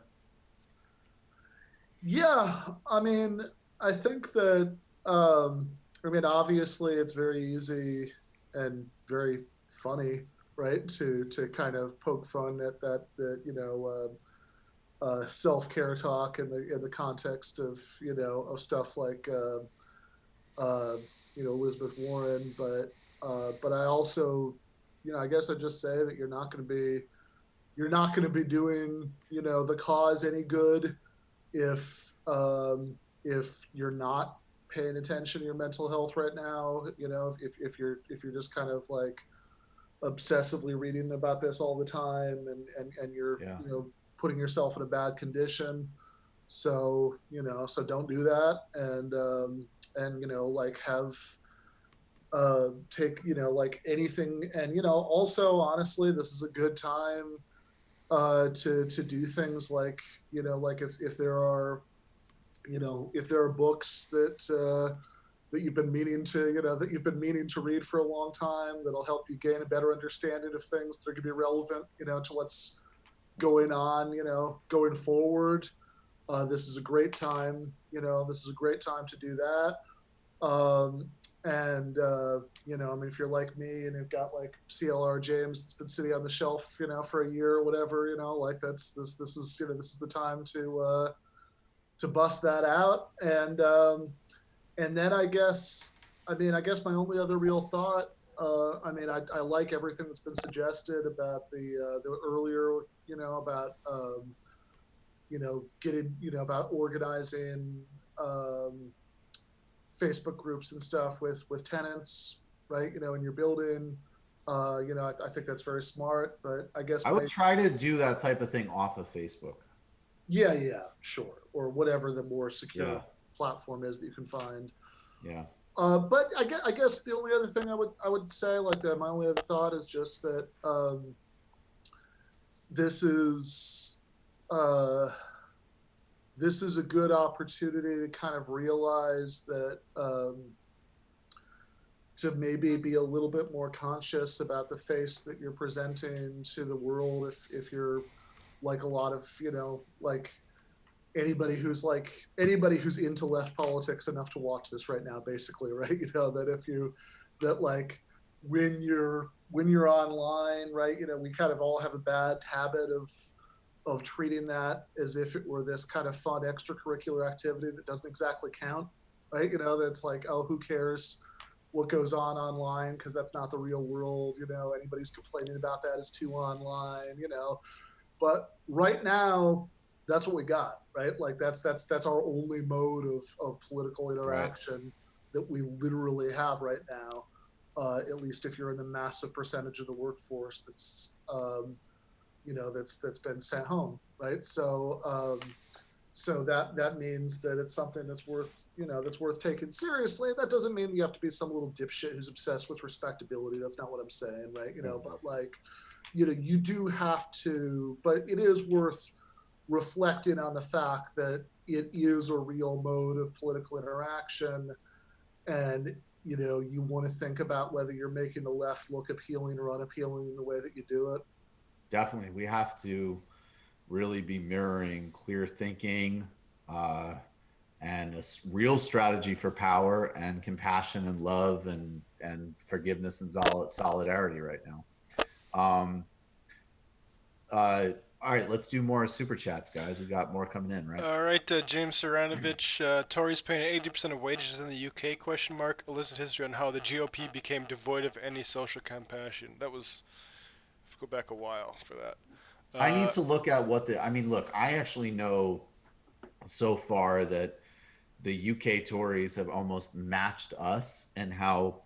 Yeah, I mean, I think that obviously it's very easy and very funny, right? To kind of poke fun at that self-care talk in the context of of stuff like Elizabeth Warren, but I also I guess I'd just say that you're not going to be doing the cause any good if you're not paying attention to your mental health right now. If you're just kind of like obsessively reading about this all the time and you're putting yourself in a bad condition. So so don't do that, and like have take like anything, and also honestly this is a good time to do things like like if there are if there are books that you've been meaning to read for a long time that'll help you gain a better understanding of things that are going to be relevant to what's going on going forward. This is a great time. This is a great time to do that. And if you're like me and you've got like CLR James that's been sitting on the shelf for a year or whatever, like this is this is the time to bust that out. And then I guess my only other real thought, I like everything that's been suggested about the earlier about getting about organizing Facebook groups and stuff with tenants, right? In your building. I think that's very smart. But I guess I would try to do that type of thing off of Facebook. Yeah, sure, or whatever the more secure platform is that you can find. Yeah. But I guess the only other thing I would say, like that, my only other thought is just that this is a good opportunity to kind of realize that to maybe be a little bit more conscious about the face that you're presenting to the world. If you're like a lot of like anybody who's into left politics enough to watch this right now, basically, right? That like when you're online, right? We kind of all have a bad habit of treating that as if it were this kind of fun extracurricular activity that doesn't exactly count, right? That's like, oh, who cares what goes on online, because that's not the real world. Anybody who's complaining about that is too online. But right now, that's what we got, right? Like that's our only mode of political interaction that we literally have right now. At least if you're in the massive percentage of the workforce that's that's been sent home, right? So So that means that it's something that's worth taking seriously. That doesn't mean you have to be some little dipshit who's obsessed with respectability. That's not what I'm saying, right? But like, you do have to, but it is worth reflecting on the fact that it is a real mode of political interaction, and you want to think about whether you're making the left look appealing or unappealing in the way that you do it. Definitely, we have to really be mirroring clear thinking, uh, and a real strategy for power and compassion and love and forgiveness and solidarity right now. Um, all right, let's do more super chats, guys. We got more coming in, right? All right, James Saranovich, Tories paying 80% of wages in the UK? Question mark. Elicit history on how the GOP became devoid of any social compassion. That was, go back a while for that. I need to look at look, I actually know so far that the UK Tories have almost matched us and how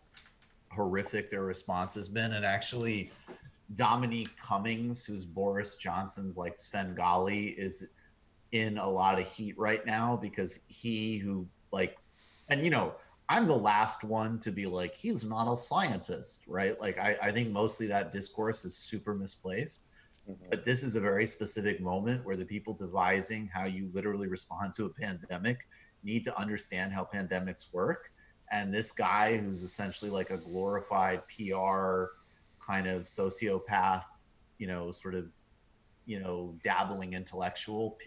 horrific their response has been. And actually, Dominique Cummings, who's Boris Johnson's like Svengali, is in a lot of heat right now because I'm the last one to be like, he's not a scientist, right? Like, I think mostly that discourse is super misplaced. Mm-hmm. But this is a very specific moment where the people devising how you literally respond to a pandemic need to understand how pandemics work. And this guy, who's essentially like a glorified PR kind of sociopath, sort of, dabbling intellectual,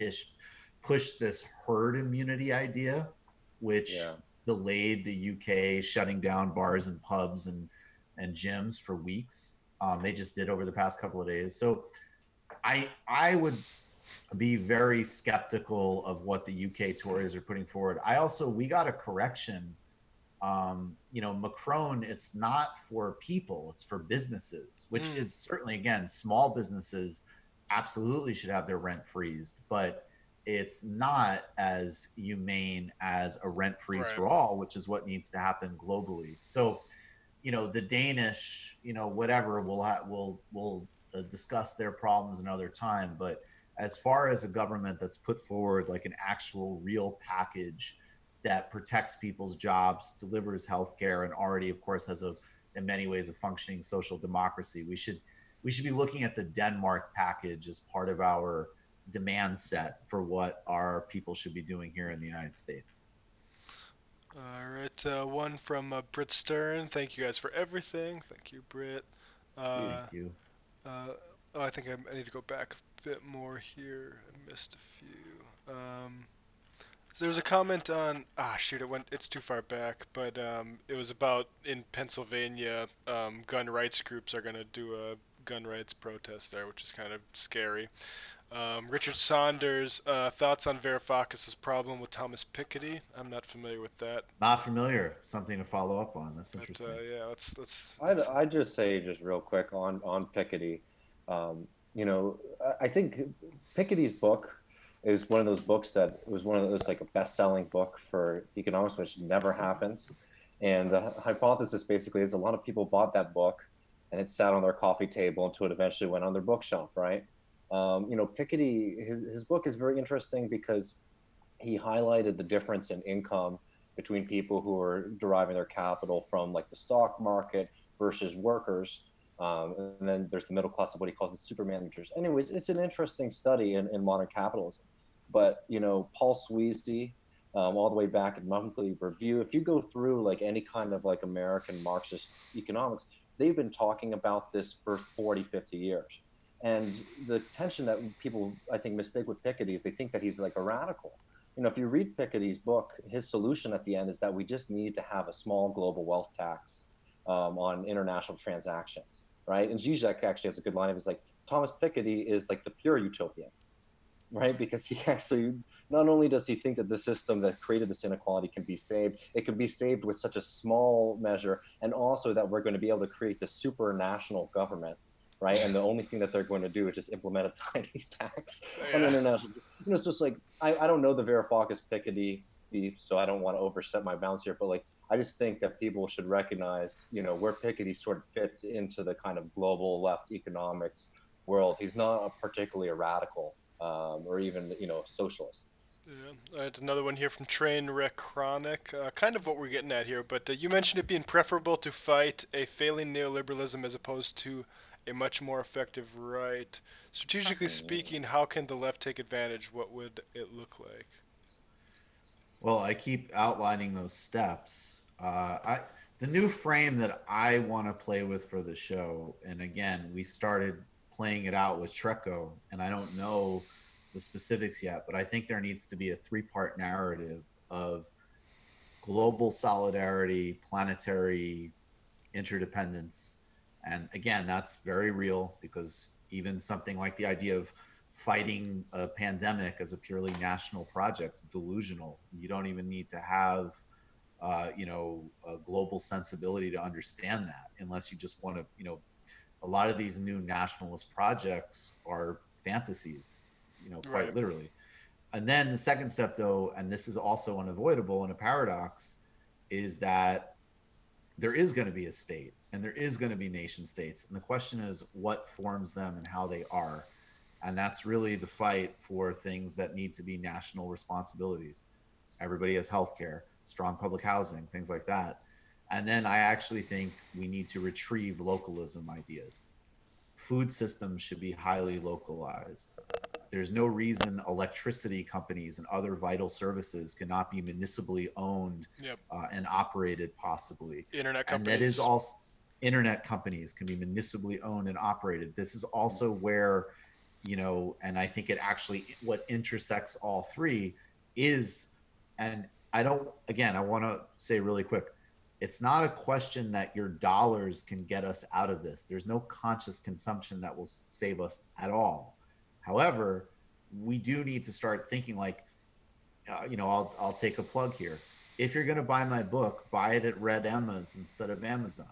push this herd immunity idea, which delayed the UK shutting down bars and pubs and gyms for weeks. They just did over the past couple of days. So I would be very skeptical of what the UK Tories are putting forward. We got a correction. Macron, it's not for people, it's for businesses, which is certainly, again, small businesses absolutely should have their rent freezed, but it's not as humane as a rent freeze for all, which is what needs to happen globally. So, the Danish, whatever, we'll discuss their problems another time. But as far as a government that's put forward like an actual real package that protects people's jobs, delivers healthcare, and already, of course, has in many ways a functioning social democracy, we should be looking at the Denmark package as part of our demand set for what our people should be doing here in the United States. All right, one from Britt Stern. Thank you guys for everything. Thank you, Britt. Thank you. I think I need to go back a bit more here. I missed a few. So there was a comment on it's too far back, but it was about in Pennsylvania, gun rights groups are going to do a gun rights protest there, which is kind of scary. Richard Saunders, thoughts on Varoufakis' problem with Thomas Piketty? I'm not familiar with that. Not familiar. Something to follow up on. That's interesting. I'd just say, just real quick on Piketty, I think Piketty's book is one of those books that was one of those like a best-selling book for economics, which never happens. And the hypothesis basically is a lot of people bought that book and it sat on their coffee table until it eventually went on their bookshelf, right? Piketty, his book is very interesting because he highlighted the difference in income between people who are deriving their capital from like the stock market versus workers. And then there's the middle class of what he calls the super managers. Anyways, it's an interesting study in modern capitalism. But, Paul Sweezy, all the way back in Monthly Review, if you go through like any kind of like American Marxist economics, they've been talking about this for 40, 50 years. And the tension that people, I think, mistake with Piketty is they think that he's like a radical. If you read Piketty's book, his solution at the end is that we just need to have a small global wealth tax on international transactions, right? And Zizek actually has a good line of it's like, Thomas Piketty is like the pure utopian, right? Because he actually, not only does he think that the system that created this inequality can be saved, it can be saved with such a small measure, and also that we're going to be able to create the supranational government, right? And the only thing that they're going to do is just implement a tiny tax on international. It's just like, I don't know the Varoufakis Piketty beef, so I don't want to overstep my bounds here, but like, I just think that people should recognize, where Piketty sort of fits into the kind of global left economics world. He's not particularly a radical or even, socialist. Yeah, it's another one here from Trainwreck Chronic. Kind of what we're getting at here, but you mentioned it being preferable to fight a failing neoliberalism as opposed to a much more effective right. Strategically speaking, how can the left take advantage? What would it look like? Well, I keep outlining those steps. The new frame that I want to play with for the show, and again, we started playing it out with Trecco, and I don't know the specifics yet, but I think there needs to be a three-part narrative of global solidarity, planetary interdependence. And again, that's very real because even something like the idea of fighting a pandemic as a purely national project is delusional. You don't even need to have, a global sensibility to understand that, unless you just want to, a lot of these new nationalist projects are fantasies, quite Right. literally. And then the second step, though, and this is also unavoidable and a paradox, is that there is going to be a state and there is going to be nation states. And the question is what forms them and how they are. And that's really the fight for things that need to be national responsibilities. Everybody has healthcare, strong public housing, things like that. And then I actually think we need to retrieve localism ideas. Food systems should be highly localized. There's no reason electricity companies and other vital services cannot be municipally owned Yep. and operated, possibly. Internet And companies. that is also internet companies can be municipally owned and operated. This is also where, and I think it actually what intersects all three is, and I want to say really quick, it's not a question that your dollars can get us out of this. There's no conscious consumption that will save us at all. However, we do need to start thinking like, I'll take a plug here. If you're going to buy my book, buy it at Red Emma's instead of Amazon.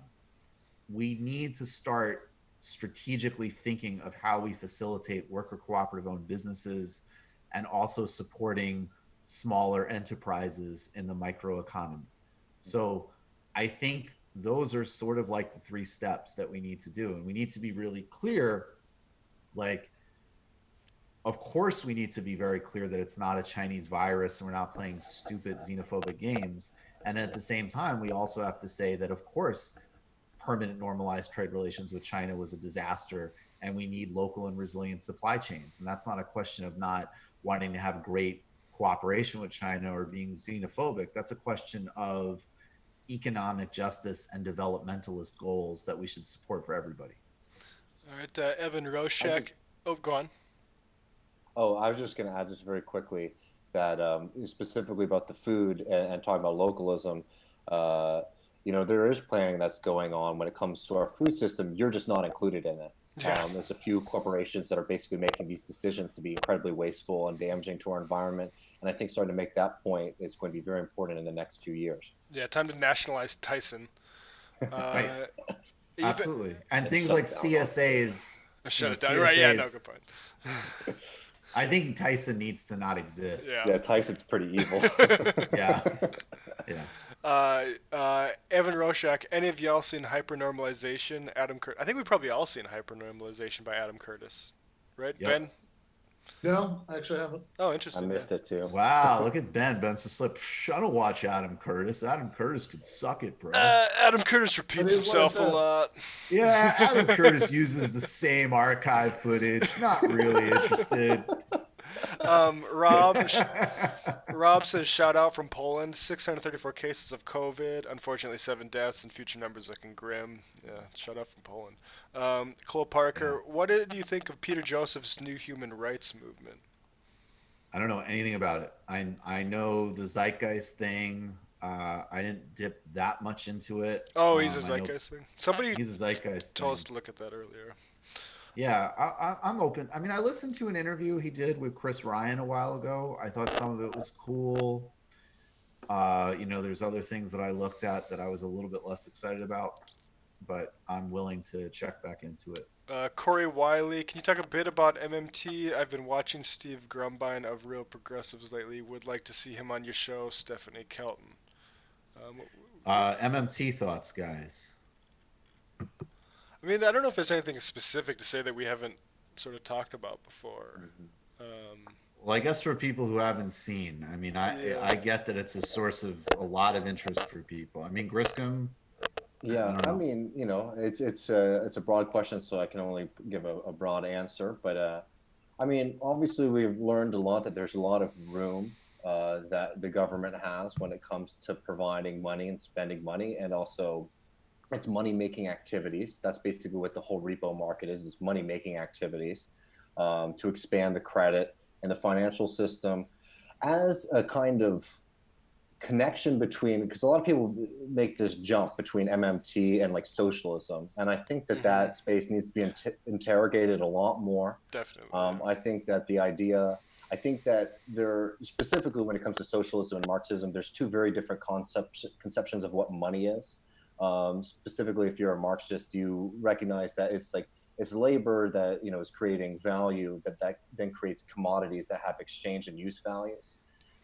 We need to start strategically thinking of how we facilitate worker cooperative owned businesses and also supporting smaller enterprises in the microeconomy. So I think those are sort of like the three steps that we need to do. And we need to be really clear, like, of course, we need to be very clear that it's not a Chinese virus and we're not playing stupid xenophobic games. And at the same time, we also have to say that, of course, permanent normalized trade relations with China was a disaster and we need local and resilient supply chains. And that's not a question of not wanting to have great cooperation with China or being xenophobic. That's a question of economic justice and developmentalist goals that we should support for everybody. All right, Evan Roshak. Go on. Oh, I was just going to add just very quickly that specifically about the food and talking about localism, there is planning that's going on when it comes to our food system. You're just not included in it. Yeah. There's a few corporations that are basically making these decisions to be incredibly wasteful and damaging to our environment. And I think starting to make that point is going to be very important in the next few years. Yeah, time to nationalize Tyson. Right. Absolutely. And things shut like down. CSAs. Shut it down. Right, yeah, no, good point. I think Tyson needs to not exist. Yeah, Tyson's pretty evil. Yeah. Evan Roshak, any of y'all seen Hypernormalization? I think we've probably all seen Hypernormalization by Adam Curtis, right? Yep. Ben? No, actually I haven't. Oh, interesting. I missed it too. Wow, look at Ben. Ben's just like, I don't watch Adam Curtis. Adam Curtis could suck it, bro. Adam Curtis repeats That is what I himself a said. lot. Yeah, Adam Curtis uses the same archive footage. Not really interested. Rob says, shout out from Poland. 634 cases of COVID. Unfortunately, 7 deaths and future numbers looking grim. Yeah, shout out from Poland. Chloe Parker, what did you think of Peter Joseph's new human rights movement? I don't know anything about it. I know the Zeitgeist thing. I didn't dip that much into it. Oh, he's a Zeitgeist thing? He's a Zeitgeist told thing. us to look at that earlier. Yeah, I'm open. I mean, I listened to an interview he did with Chris Ryan a while ago. I thought some of it was cool. There's other things that I looked at that I was a little bit less excited about, but I'm willing to check back into it. Corey Wiley, can you talk a bit about MMT? I've been watching Steve Grumbine of Real Progressives lately. Would like to see him on your show, Stephanie Kelton. MMT thoughts, guys. I mean, I don't know if there's anything specific to say that we haven't sort of talked about before. Well, I guess for people who haven't seen, I mean, I get that it's a source of a lot of interest for people. I mean, Griscom, I Yeah, don't I know. mean, it's a broad question, so I can only give a broad answer. But I mean, obviously, we've learned a lot that there's a lot of room that the government has when it comes to providing money and spending money, and also it's money making activities. That's basically what the whole repo market is. It's money making activities to expand the credit and the financial system as a kind of connection between, because a lot of people make this jump between MMT and like socialism, and I think that Mm-hmm. that space needs to be interrogated a lot more. Definitely. I think that I think that there, specifically when it comes to socialism and Marxism, there's two very different conceptions of what money is. Specifically, if you're a Marxist, you recognize that it's like it's labor that is creating value that then creates commodities that have exchange and use values,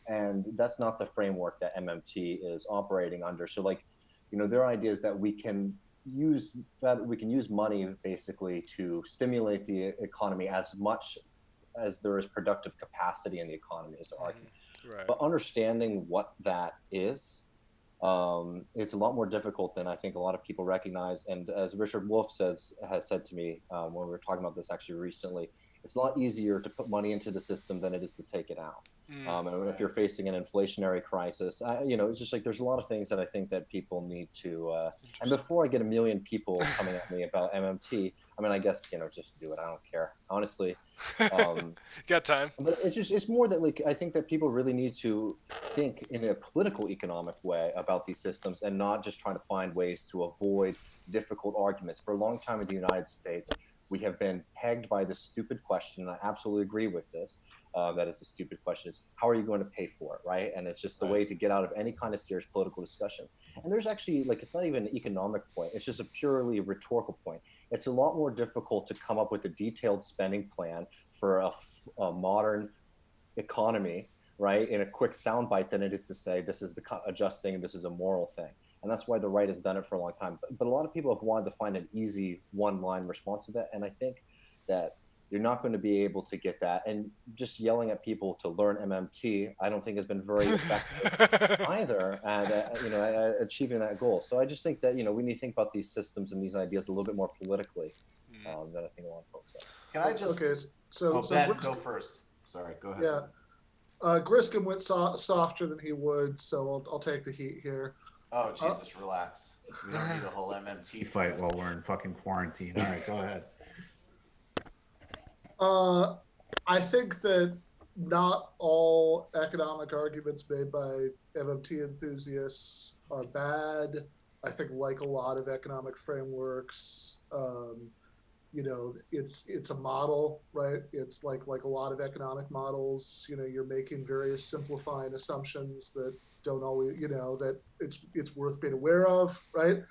and that's not the framework that MMT is operating under. So like, their idea is that we can use money basically to stimulate the economy as much as there is productive capacity in the economy, is their argument. Right. But understanding what that is, it's a lot more difficult than I think a lot of people recognize. And as Richard Wolff has said to me when we were talking about this actually recently, it's a lot easier to put money into the system than it is to take it out. And if you're facing an inflationary crisis, it's just like there's a lot of things that I think that people need to. And before I get a million people coming at me about MMT, I mean, I guess just do it. I don't care, honestly. Got time. But it's more that like I think that people really need to think in a political economic way about these systems and not just trying to find ways to avoid difficult arguments. For a long time in the United States, we have been pegged by this stupid question, and I absolutely agree with this. That is a stupid question: is how are you going to pay for it, right? And it's just the way to get out of any kind of serious political discussion. And there's actually like it's not even an economic point; it's just a purely rhetorical point. It's a lot more difficult to come up with a detailed spending plan for a modern economy, right, in a quick soundbite than it is to say this is the just thing and this is a moral thing. And that's why the right has done it for a long time. But a lot of people have wanted to find an easy one-line response to that, and I think that you're not going to be able to get that. And just yelling at people to learn MMT, I don't think has been very effective either at at achieving that goal. So I just think that we need to think about these systems and these ideas a little bit more politically than I think a lot of folks are. Can I just? Okay, so Ben, go first. Sorry, go ahead. Yeah, Griscom went softer than he would, so I'll take the heat here. Oh, Jesus, relax. We don't need a whole MMT fight while we're in fucking quarantine. All right, go ahead. I think that not all economic arguments made by MMT enthusiasts are bad. I think like a lot of economic frameworks, it's a model, right? It's like a lot of economic models, you're making various simplifying assumptions that don't always, that it's worth being aware of, right?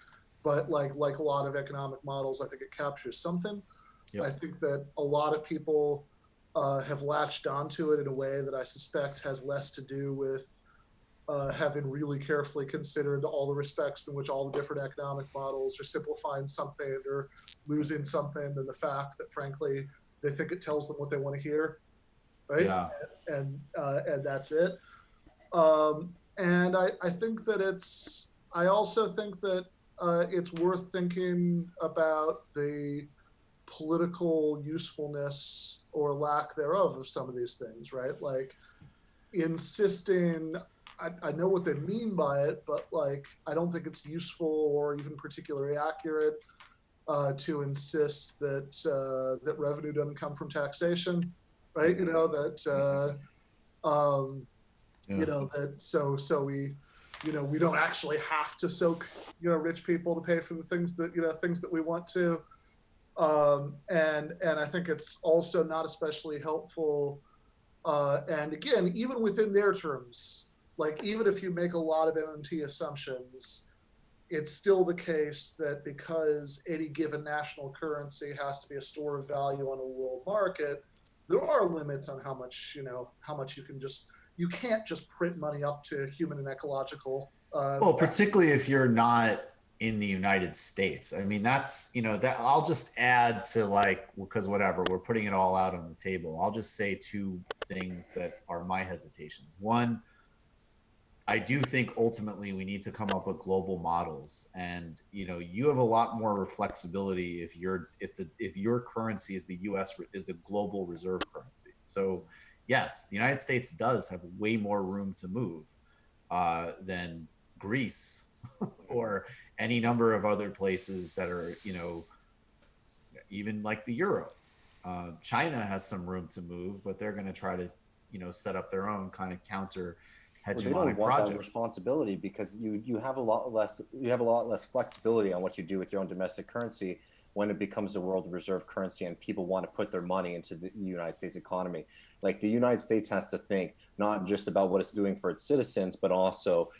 But like a lot of economic models, I think it captures something. Yep. I think that a lot of people have latched onto it in a way that I suspect has less to do with having really carefully considered all the respects in which all the different economic models are simplifying something or losing something, than the fact that, frankly, they think it tells them what they want to hear, right? Yeah. And that's it. And I think that I also think that it's worth thinking about the political usefulness or lack thereof of some of these things, right? Like insisting, I know what they mean by it, but like I don't think it's useful or even particularly accurate to insist that that revenue doesn't come from taxation, right? That so we don't actually have to soak rich people to pay for the things that we want to. And I think it's also not especially helpful. And again, even within their terms, like even if you make a lot of MMT assumptions, it's still the case that because any given national currency has to be a store of value on a world market, there are limits on how much you can't just print money up to human and ecological. Well, particularly if you're not in the United States. I mean, that's, that I'll just add to, like, because whatever, we're putting it all out on the table. I'll just say two things that are my hesitations. One, I do think ultimately we need to come up with global models, and you have a lot more flexibility if your currency is the U.S. is the global reserve currency. So yes, the United States does have way more room to move than Greece or any number of other places that are even like the euro. China has some room to move, but they're going to try to set up their own kind of counter Well, they don't hegemonic want that project. responsibility because you have a lot less flexibility on what you do with your own domestic currency when it becomes a world reserve currency and people want to put their money into the United States economy. Like the United States has to think not just about what it's doing for its citizens, but also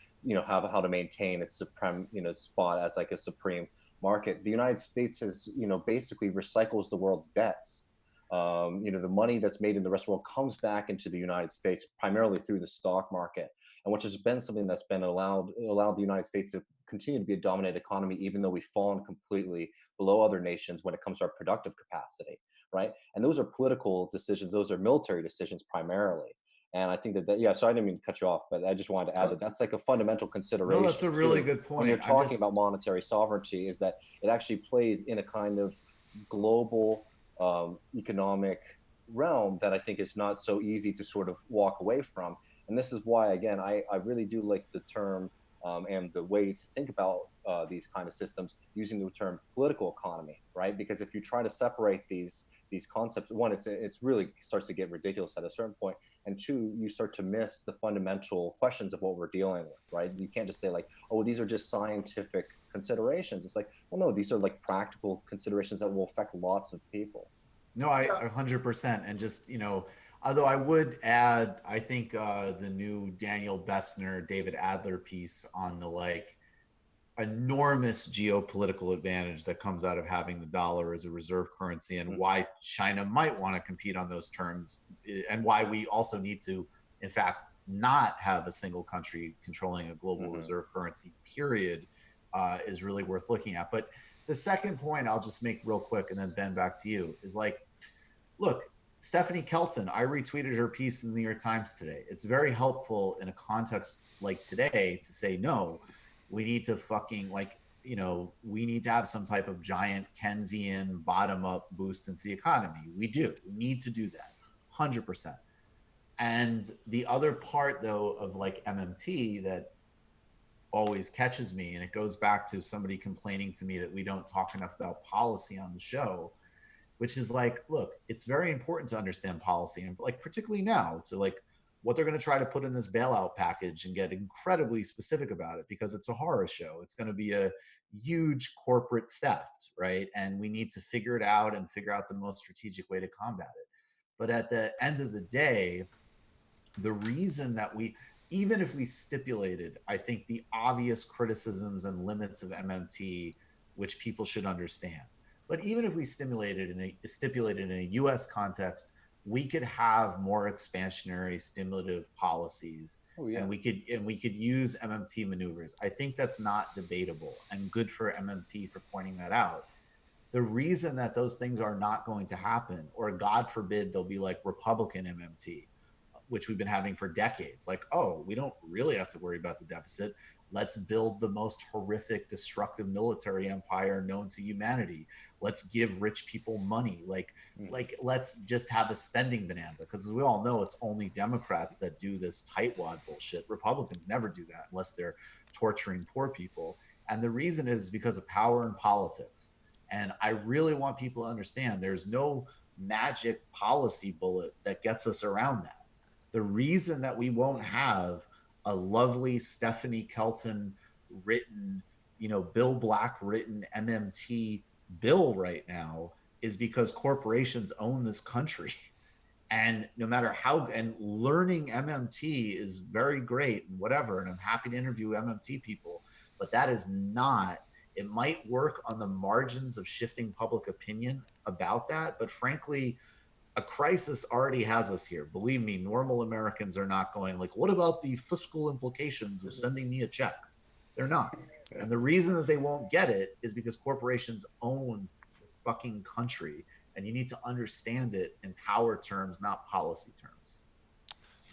how to maintain its supreme spot as like a supreme market. The United States has basically recycles the world's debts. The money that's made in the rest of the world comes back into the United States primarily through the stock market, and which has been something that's been allowed the United States to continue to be a dominant economy, even though we've fallen completely below other nations when it comes to our productive capacity, right? And those are political decisions; those are military decisions primarily. And I think that so I didn't mean to cut you off, but I just wanted to add that that's like a fundamental consideration. No, that's a really too, good point. when you're talking about monetary sovereignty, is that it actually plays in a kind of global economic realm that I think is not so easy to sort of walk away from. And this is why, again, I really do like the term and the way to think about these kind of systems using the term political economy, right? Because if you try to separate these concepts, one, it's really starts to get ridiculous at a certain point, and two, you start to miss the fundamental questions of what we're dealing with, right? You can't just say like, oh, these are just scientific considerations. It's like, well, no, these are like practical considerations that will affect lots of people. No, I 100%. And just, although I would add, I think the new Daniel Bessner, David Adler piece on the like enormous geopolitical advantage that comes out of having the dollar as a reserve currency, and why China might want to compete on those terms, and why we also need to, in fact, not have a single country controlling a global reserve currency, period, is really worth looking at. But the second point I'll just make real quick, and then Ben, back to you, is like, look, Stephanie Kelton, I retweeted her piece in the New York Times today. It's very helpful in a context like today to say, no, we need to fucking we need to have some type of giant Keynesian bottom up boost into the economy. We do. We need to do that 100%. And the other part, though, of like MMT that always catches me, and it goes back to somebody complaining to me that we don't talk enough about policy on the show, which is like, look, it's very important to understand policy, and like particularly now, to like what they're going to try to put in this bailout package and get incredibly specific about it, because it's a horror show. It's going to be a huge corporate theft, right? And we need to figure it out and figure out the most strategic way to combat it. But at the end of the day, the reason that even if we stipulated, I think, the obvious criticisms and limits of MMT, which people should understand, but even if we stipulated in a U.S. context, we could have more expansionary stimulative policies, and we could use MMT maneuvers. I think that's not debatable, and good for MMT for pointing that out. The reason that those things are not going to happen, or God forbid, they'll be like Republican MMT, which we've been having for decades. Like, oh, we don't really have to worry about the deficit. Let's build the most horrific, destructive military empire known to humanity. Let's give rich people money. Like let's just have a spending bonanza. Because as we all know, it's only Democrats that do this tightwad bullshit. Republicans never do that unless they're torturing poor people. And the reason is because of power and politics. And I really want people to understand there's no magic policy bullet that gets us around that. The reason that we won't have a lovely Stephanie Kelton written, Bill Black written MMT bill right now is because corporations own this country. And no matter how, and learning MMT is very great and whatever, and I'm happy to interview MMT people, but that is not, it might work on the margins of shifting public opinion about that, but frankly, a crisis already has us here. Believe me, normal Americans are not going like, what about the fiscal implications of sending me a check? They're not. And the reason that they won't get it is because corporations own this fucking country, and you need to understand it in power terms, not policy terms.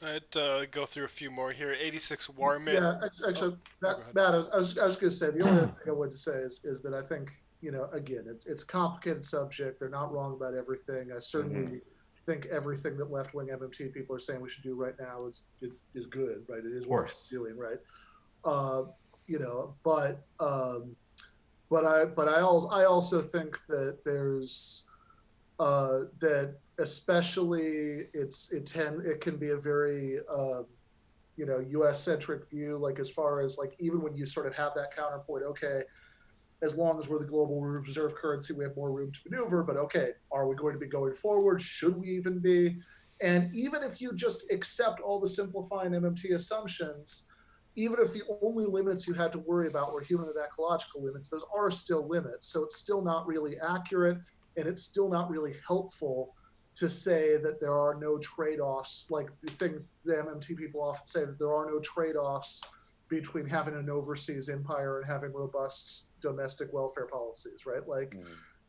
All right, go through a few more here. 86 Warmit. Yeah, actually, go Matt, ahead. I was going to say the only other thing I wanted to say is that I think, you know, again, it's a complicated subject. They're not wrong about everything. I certainly think everything that left wing MMT people are saying we should do right now is good, right? It is Of what course. we're doing, right? You know, but I also think that there's that especially it can be a very you know, U.S. centric view, like as far as like even when you sort of have that counterpoint, okay, as long as we're the global reserve currency, we have more room to maneuver. But okay, are we going to be going forward? Should we even be? And even if you just accept all the simplifying MMT assumptions, even if the only limits you had to worry about were human and ecological limits, those are still limits. So it's still not really accurate, and it's still not really helpful to say that there are no trade-offs. Like the thing the MMT people often say, that there are no trade-offs between having an overseas empire and having robust domestic welfare policies, right? Like,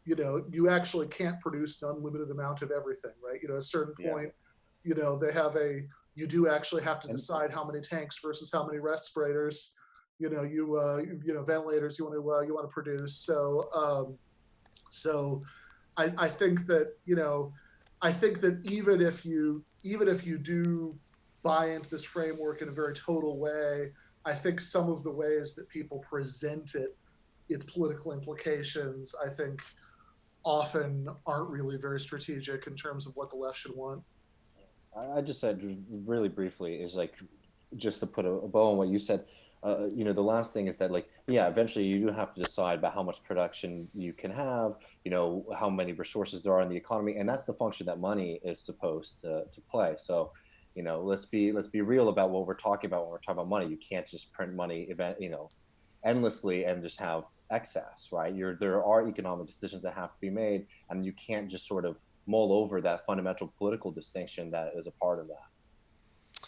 you know, you actually can't produce an unlimited amount of everything, right? You know, at a certain point, you know, they have you do actually have to decide how many tanks versus how many respirators, you know, you know, ventilators you want to produce. So, so I think that, you know, I think that even if you do buy into this framework in a very total way, I think some of the ways that people present it, its political implications, I think often aren't really very strategic in terms of what the left should want. I just said really briefly is like, just to put a bow on what you said, you know, the last thing is that, like, yeah, eventually you do have to decide about how much production you can have, you know, how many resources there are in the economy, and that's the function that money is supposed to play. So, you know, let's be real about what we're talking about when we're talking about money. You can't just print money, you know, endlessly and just have excess, right? There are economic decisions that have to be made, and you can't just sort of mull over that fundamental political distinction that is a part of that.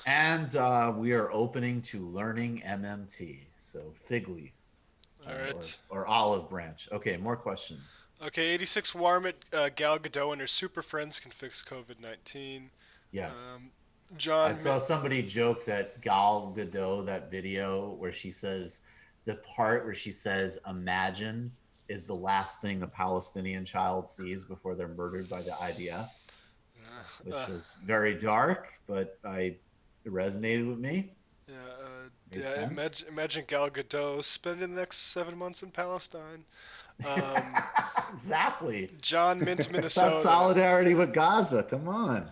And we are opening to learning MMT. So fig leaf All right. or olive branch. Okay, more questions. Okay, 86 Warmit. Gal Gadot and her super friends can fix COVID-19. Yes. John. I saw somebody joke that Gal Gadot, that video where she says, the part where she says, imagine, is the last thing a Palestinian child sees before they're murdered by the IDF, which was very dark, but it resonated with me. Yeah, imagine Gal Gadot spending the next 7 months in Palestine. Exactly. John Mint, That's Minnesota. solidarity with Gaza. Come on.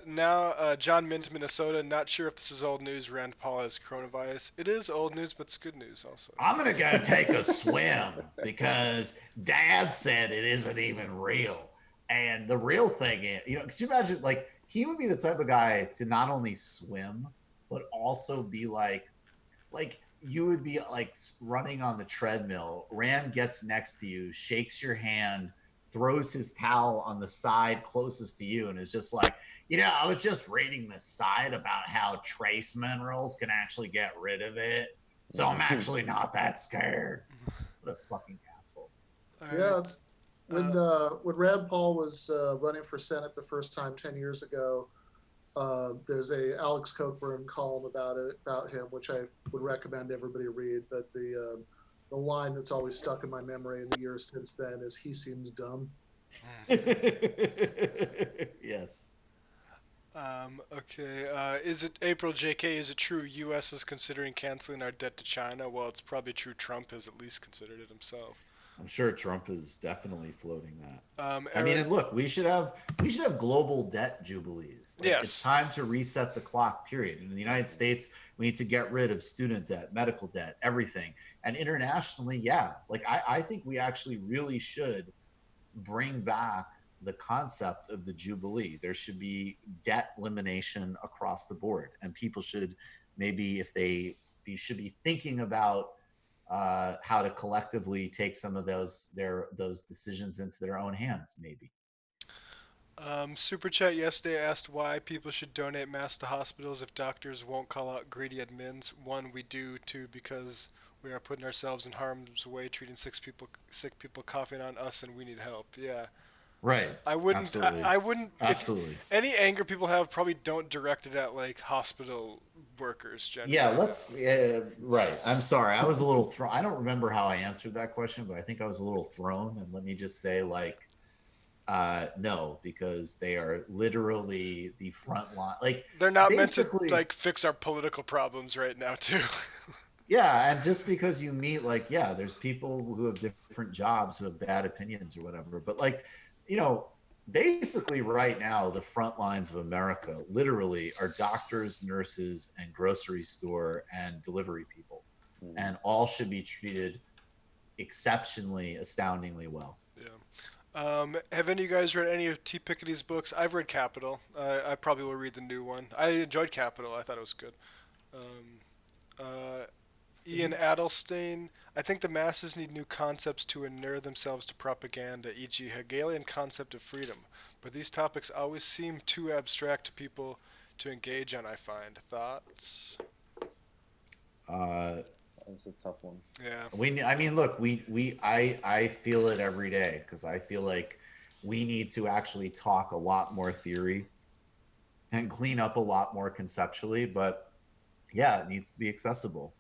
Now, John Mint, Minnesota. Not sure if this is old news. Rand Paul has coronavirus. It is old news, but it's good news also. I'm gonna go take a swim because Dad said it isn't even real. And the real thing is, you know, because you imagine, like, he would be the type of guy to not only swim, but also be like you would be like running on the treadmill. Rand gets next to you, shakes your hand, throws his towel on the side closest to you, and is just like, you know, I was just reading this site about how trace minerals can actually get rid of it. So I'm actually not that scared. What a fucking asshole. Yeah. When Rand Paul was running for Senate the first time 10 years ago, there's a Alex Cockburn column about him, which I would recommend everybody read. But the line that's always stuck in my memory in the years since then is, "He seems dumb." Yes. Okay. Is it April JK? Is it true U.S. is considering canceling our debt to China? Well, it's probably true Trump has at least considered it himself. I'm sure Trump is definitely floating that. Aaron, I mean, and look, we should have global debt jubilees. Like, yes. It's time to reset the clock, period. In the United States, we need to get rid of student debt, medical debt, everything. And internationally, yeah, like I think we actually really should bring back the concept of the jubilee. There should be debt elimination across the board, and people should maybe, if they should be thinking about how to collectively take some of those decisions into their own hands, maybe. Super Chat yesterday asked why people should donate masks to hospitals if doctors won't call out greedy admins. One, we do. Two, because We are putting ourselves in harm's way, treating sick people coughing on us, and we need help. Yeah. Right. I wouldn't. Absolutely. I wouldn't. If Absolutely. any anger people have, probably don't direct it at like hospital workers. Generally. Yeah, let's. Right. I'm sorry. I was a little thrown. I don't remember how I answered that question, but I think I was a little thrown. And let me just say, like, no, because they are literally the front line. Like, they're not meant to basically, like fix our political problems right now, too. yeah, and just because you meet, like, yeah, there's people who have different jobs who have bad opinions or whatever, but like, you know, basically right now the front lines of America literally are doctors, nurses, and grocery store and delivery people, and all should be treated exceptionally, astoundingly well. Yeah. Have any of you guys read any of T. Piketty's books? I've read Capital. I probably will read the new one. I enjoyed Capital. I thought it was good. Ian Adelstein. I think the masses need new concepts to inure themselves to propaganda, e.g. Hegelian concept of freedom. But these topics always seem too abstract to people to engage on, I find. Thoughts? That's a tough one. Yeah. I mean, look, I feel it every day because I feel like we need to actually talk a lot more theory and clean up a lot more conceptually, but yeah, it needs to be accessible.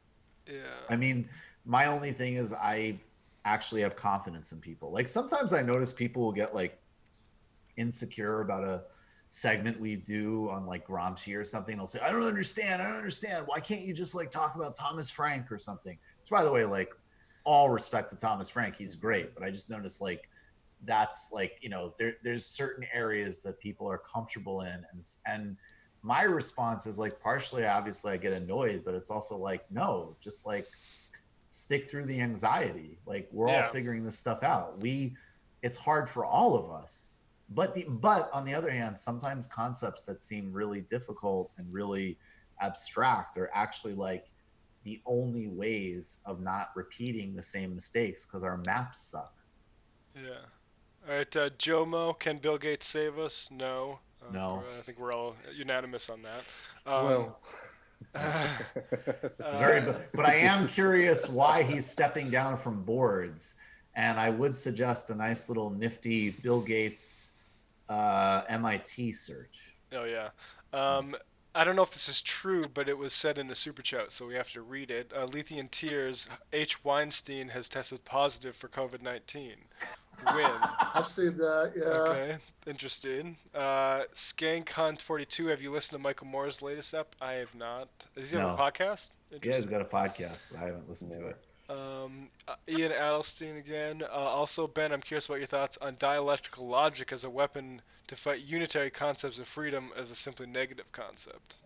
Yeah. I mean, my only thing is I actually have confidence in people. Like sometimes I notice people will get like insecure about a segment we do on like Gramsci or something. They'll say, I don't understand. Why can't you just like talk about Thomas Frank or something? Which, by the way, like all respect to Thomas Frank, he's great. But I just noticed like that's like, you know, there's certain areas that people are comfortable in. And my response is like, partially, obviously I get annoyed, but it's also like, no, just like stick through the anxiety. Like we're all figuring this stuff out. It's hard for all of us. But on the other hand, sometimes concepts that seem really difficult and really abstract are actually like the only ways of not repeating the same mistakes because our maps suck. Yeah. All right, Jomo, can Bill Gates save us? No. No. I think we're all unanimous on that. Well. But I am curious why he's stepping down from boards. And I would suggest a nice little nifty Bill Gates MIT search. Oh, yeah. I don't know if this is true, but it was said in the super chat, so we have to read it. Lethean Tears, H. Weinstein has tested positive for COVID-19. Win. I've seen that, yeah. Okay, interesting. Skank Hunt 42, have you listened to Michael Moore's latest ep? I have not. Does he have a podcast? Yeah, he's got a podcast, but I haven't listened to it. Ian Adelstein again. Also, Ben, I'm curious about your thoughts on dialectical logic as a weapon to fight unitary concepts of freedom as a simply negative concept.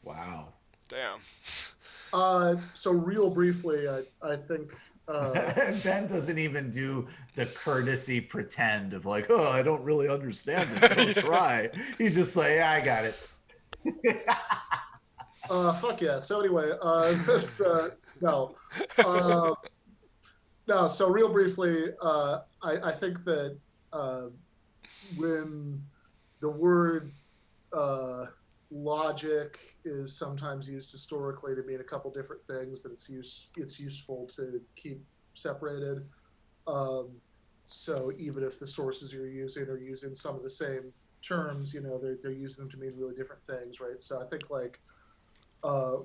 Wow. Damn. So real briefly, I think... Ben doesn't even do the courtesy pretend of like, oh, I don't really understand it. Don't try. He's just like, yeah, I got it. Fuck yeah. So anyway, that's no. No, so real briefly, I think that when the word logic is sometimes used historically to mean a couple different things, that it's useful to keep separated. So even if the sources you're using are using some of the same terms, you know, they're using them to mean really different things, right? So I think like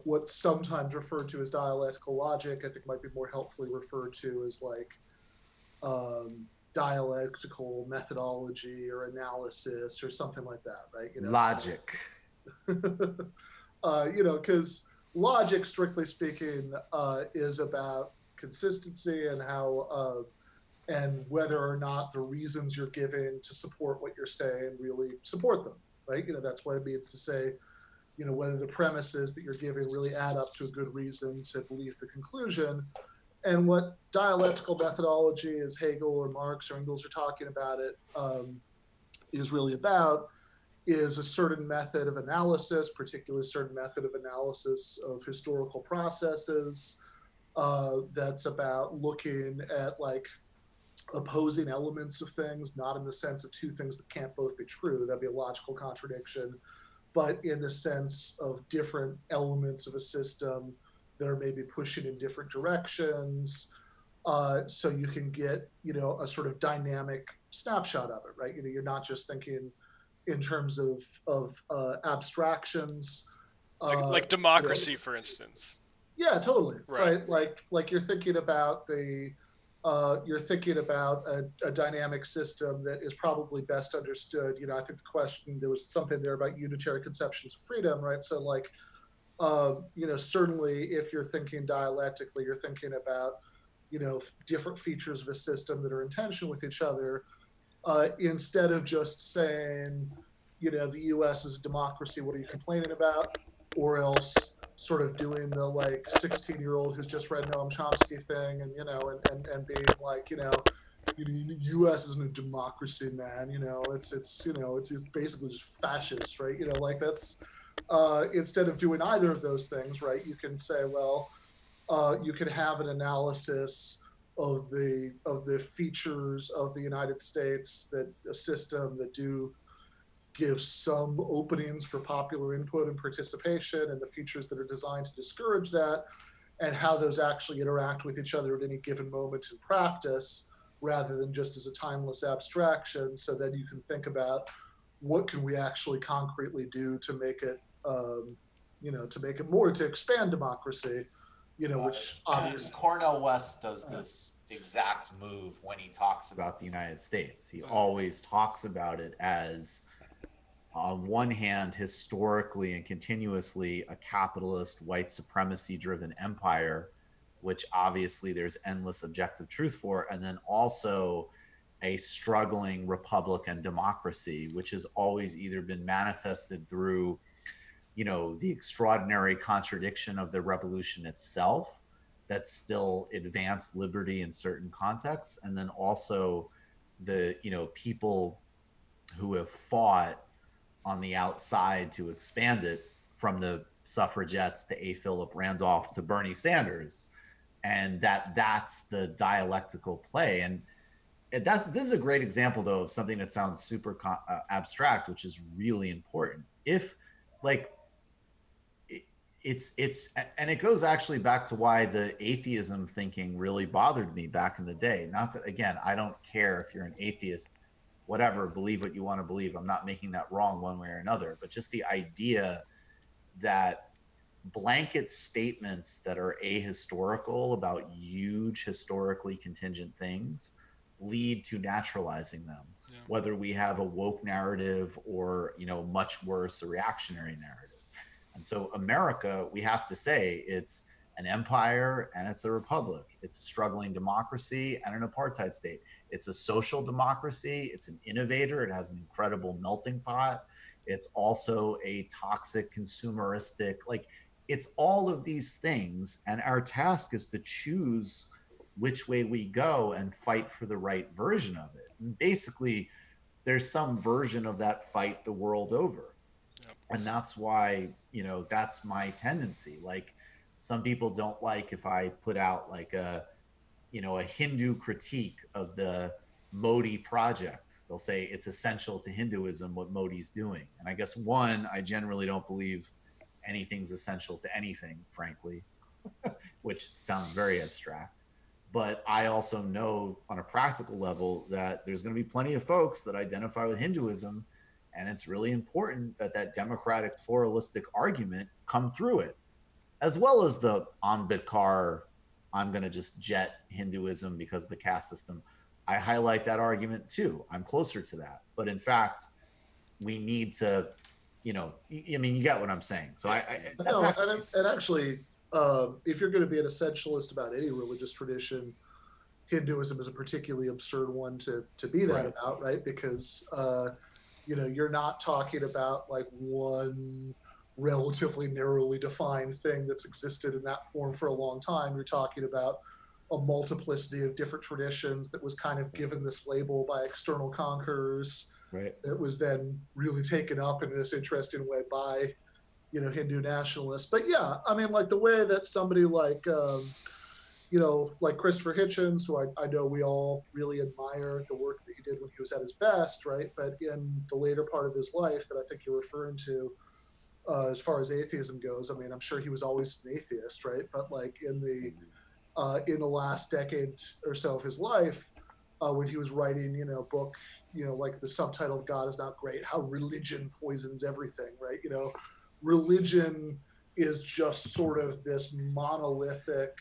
what's sometimes referred to as dialectical logic, I think might be more helpfully referred to as like dialectical methodology or analysis or something like that, right? You know, logic. You know, because logic, strictly speaking, is about consistency and how and whether or not the reasons you're giving to support what you're saying really support them, right? You know, that's what it means to say, you know, whether the premises that you're giving really add up to a good reason to believe the conclusion. And what dialectical methodology, as Hegel or Marx or Engels are talking about it, is really about is a certain method of analysis, particularly a certain method of analysis of historical processes that's about looking at like opposing elements of things, not in the sense of two things that can't both be true. That'd be a logical contradiction, but in the sense of different elements of a system that are maybe pushing in different directions. So you can get, a sort of dynamic snapshot of it, right? You're not just thinking in terms of abstractions. Like democracy, for instance. Yeah, totally. Right. Like you're thinking about a dynamic system that is probably best understood. I think the question, there was something there about unitary conceptions of freedom, right? So like, certainly if you're thinking dialectically, you're thinking about, different features of a system that are in tension with each other, instead of just saying, the US is a democracy, what are you complaining about? Or else sort of doing the like 16-year-old who's just read Noam Chomsky thing, and and being like, US isn't a democracy, man. It's basically just fascist, right? Like that's instead of doing either of those things, right? You can say, well, you can have an analysis of the features of the United States, that a system that do give some openings for popular input and participation, and the features that are designed to discourage that, and how those actually interact with each other at any given moment in practice, rather than just as a timeless abstraction. So then you can think about what can we actually concretely do to make it, to expand democracy, which obviously Cornel West does this exact move when he talks about the United States. He always talks about it as, on one hand, historically and continuously a capitalist, white supremacy driven empire, which obviously there's endless objective truth for, and then also a struggling republic and democracy, which has always either been manifested through, the extraordinary contradiction of the revolution itself that still advanced liberty in certain contexts, and then also the, people who have fought on the outside to expand it, from the suffragettes to A. Philip Randolph to Bernie Sanders, and that's the dialectical play. And this is a great example, though, of something that sounds super abstract, which is really important. If like it's and it goes actually back to why the atheism thinking really bothered me back in the day. Not that, again, I don't care if you're an atheist, whatever, believe what you want to believe. I'm not making that wrong one way or another, but just the idea that blanket statements that are ahistorical about huge historically contingent things lead to naturalizing them, whether we have a woke narrative or, much worse, a reactionary narrative. And so America, we have to say, it's an empire and it's a republic. It's a struggling democracy and an apartheid state. It's a social democracy. It's an innovator. It has an incredible melting pot. It's also a toxic, consumeristic, it's all of these things. And our task is to choose which way we go and fight for the right version of it. And basically, there's some version of that fight the world over. Yep. And that's why, that's my tendency. Like, some people don't like if I put out like a Hindu critique of the Modi project. They'll say it's essential to Hinduism what Modi's doing. And I guess, one, I generally don't believe anything's essential to anything, frankly, which sounds very abstract. But I also know on a practical level that there's going to be plenty of folks that identify with Hinduism, and it's really important that that democratic, pluralistic argument come through it, as well as the Ambedkar, I'm going to just jet Hinduism because of the caste system. I highlight that argument too. I'm closer to that. But in fact, we need to, you get what I'm saying. So actually, if you're going to be an essentialist about any religious tradition, Hinduism is a particularly absurd one to be that about, right? Because, you're not talking about like one relatively narrowly defined thing that's existed in that form for a long time. You're talking about a multiplicity of different traditions that was kind of given this label by external conquerors. Right. That was then really taken up in this interesting way by, Hindu nationalists. But yeah, I mean, like the way that somebody like, like Christopher Hitchens, who I know we all really admire the work that he did when he was at his best, right? But in the later part of his life that I think you're referring to, as far as atheism goes. I mean, I'm sure he was always an atheist, right? But like in the last decade or so of his life, when he was writing, book, like the subtitle of God is Not Great, how religion poisons everything, right? Religion is just sort of this monolithic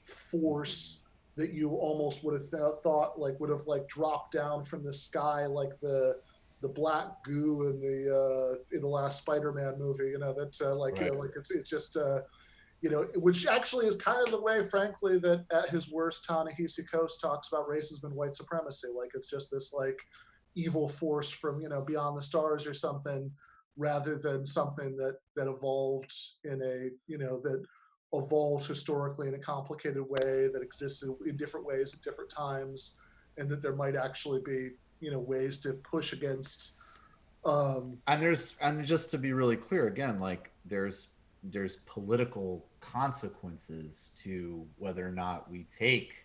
force that you almost would have thought like would have like dropped down from the sky like the black goo in the last Spider-Man movie. Right. Like it's just which actually is kind of the way, frankly, that at his worst, Ta-Nehisi Coates talks about racism and white supremacy. Like it's just this like evil force from beyond the stars or something, rather than something that evolved in a that evolved historically in a complicated way that existed in different ways at different times, and that there might actually be ways to push against. And just to be really clear again, like there's political consequences to whether or not we take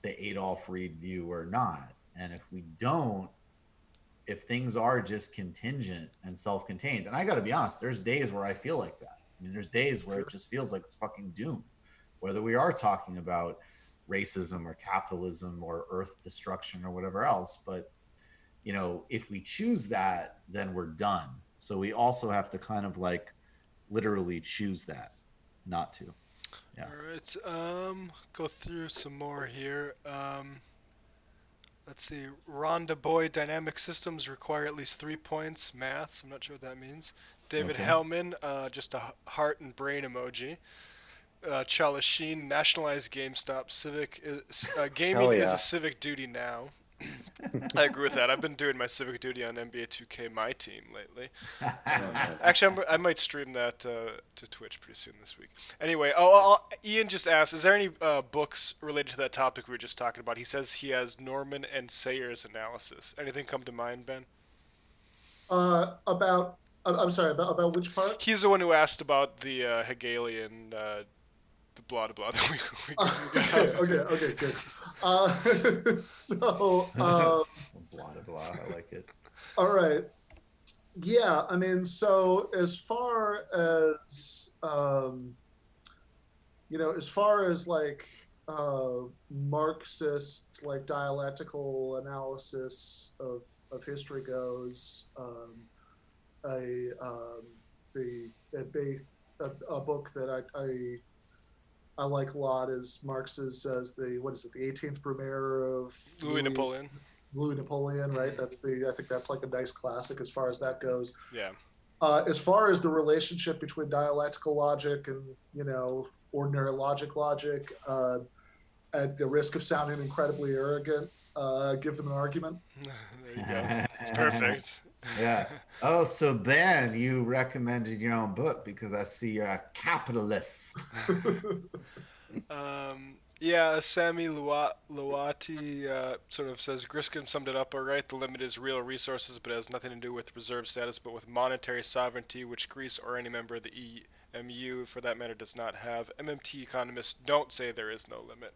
the Adolph Reed view or not. And if we don't, if things are just contingent and self-contained, and I got to be honest, there's days where I feel like that. I mean, there's days where it just feels like it's fucking doomed, whether we are talking about racism or capitalism or earth destruction or whatever else. But if we choose that, then we're done. So we also have to kind of like literally choose that not to. Yeah. All right. Go through some more here. Let's see. Rhonda Boy, dynamic systems require at least 3 points. Maths, I'm not sure what that means. David Okay. Hellman, just a heart and brain emoji. Charles Sheen, nationalize GameStop. Gaming is a civic duty now. I agree with that. I've been doing my civic duty on NBA 2K, my team, lately. Actually, I might stream that to Twitch pretty soon this week. Anyway, Ian just asked, is there any books related to that topic we were just talking about? He says he has Norman and Sayers analysis. Anything come to mind, Ben? I'm sorry, about which part? He's the one who asked about the Hegelian the blah blah blah that we okay, good. Blah blah. I like it. All right. Yeah, I mean, so as far as like Marxist like dialectical analysis of history goes, a book that I like a lot is Marx's as the 18th Brumaire of Louis Napoleon. Louis Napoleon, right? I think that's like a nice classic as far as that goes. Yeah. As far as the relationship between dialectical logic and ordinary logic, at the risk of sounding incredibly arrogant, give them an argument. There you go. Perfect. Yeah. Oh, so Ben, you recommended your own book because I see you're a capitalist. Yeah, Sami Luati sort of says Griscom summed it up all right. The limit is real resources, but it has nothing to do with reserve status, but with monetary sovereignty, which Greece or any member of the EMU, for that matter, does not have. MMT economists don't say there is no limit.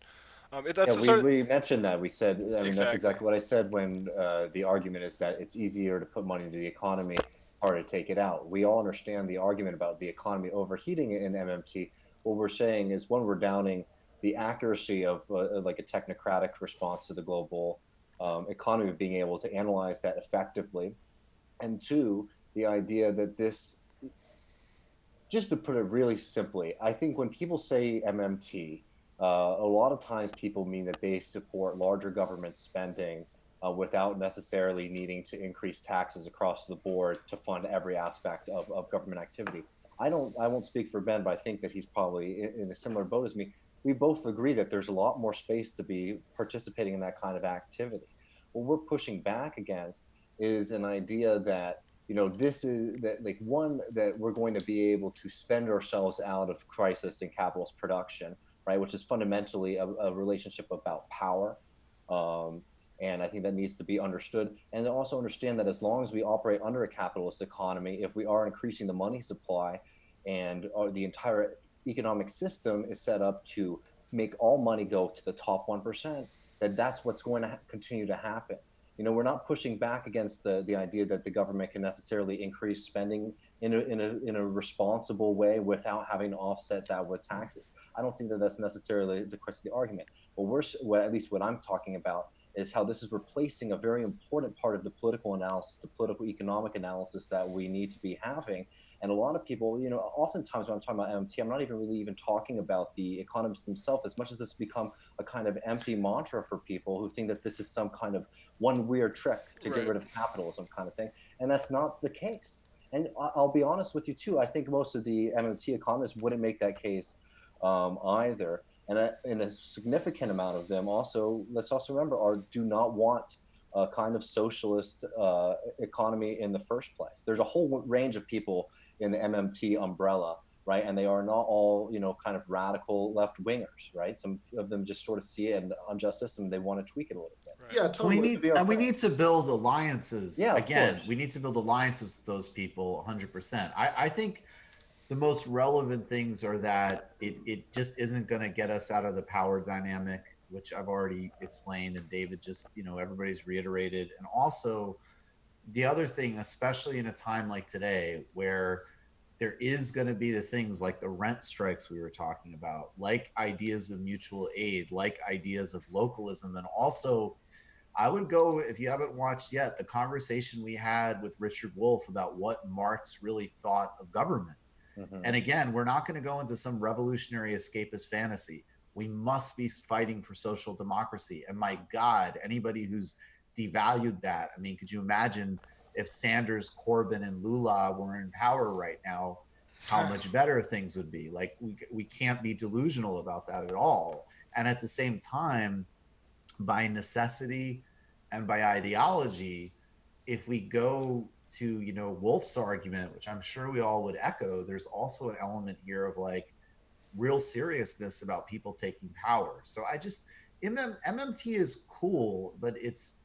We mentioned that. We said, That's exactly what I said when the argument is that it's easier to put money into the economy, harder to take it out. We all understand the argument about the economy overheating in MMT. What we're saying is, one, we're downing the accuracy of like a technocratic response to the global economy, of being able to analyze that effectively. And two, the idea that this, just to put it really simply, I think when people say MMT, a lot of times people mean that they support larger government spending without necessarily needing to increase taxes across the board to fund every aspect of government activity. I won't speak for Ben, but I think that he's probably in a similar boat as me. We both agree that there's a lot more space to be participating in that kind of activity. What we're pushing back against is an idea that, this is that, like, one, that we're going to be able to spend ourselves out of crisis in capitalist production, right, which is fundamentally a relationship about power. And I think that needs to be understood. And also understand that as long as we operate under a capitalist economy, if we are increasing the money supply and the entire economic system is set up to make all money go to the top 1%, that's what's going to continue to happen. We're not pushing back against the idea that the government can necessarily increase spending in a responsible way without having to offset that with taxes. I don't think that that's necessarily the crux of the argument. But at least what I'm talking about is how this is replacing a very important part of the political analysis, the political economic analysis that we need to be having. And a lot of people, oftentimes when I'm talking about MMT, I'm not even really even talking about the economists themselves, as much as this has become a kind of empty mantra for people who think that this is some kind of one weird trick to get rid of capitalism kind of thing. And that's not the case. And I'll be honest with you too, I think most of the MMT economists wouldn't make that case either. And a significant amount of them also, let's also remember, do not want a kind of socialist economy in the first place. There's a whole range of people in the MMT umbrella, right? And they are not all, kind of radical left wingers, right? Some of them just sort of see it and injustice and they want to tweak it a little bit. Right? Yeah, totally. We need to build alliances. Yeah, again, we need to build alliances with those people 100%. I think the most relevant things are that it just isn't going to get us out of the power dynamic, which I've already explained, and David just, everybody's reiterated. And also the other thing, especially in a time like today, where there is going to be the things like the rent strikes we were talking about, like ideas of mutual aid, like ideas of localism. And also, I would go, if you haven't watched yet, the conversation we had with Richard Wolff about what Marx really thought of government. Mm-hmm. And again, we're not going to go into some revolutionary escapist fantasy. We must be fighting for social democracy. And my God, anybody who's devalued that, I mean, could you imagine if Sanders, Corbyn, and Lula were in power right now, how much better things would be? Like, we can't be delusional about that at all. And at the same time, by necessity and by ideology, if we go to, Wolff's argument, which I'm sure we all would echo, there's also an element here of like real seriousness about people taking power. So MMT is cool, but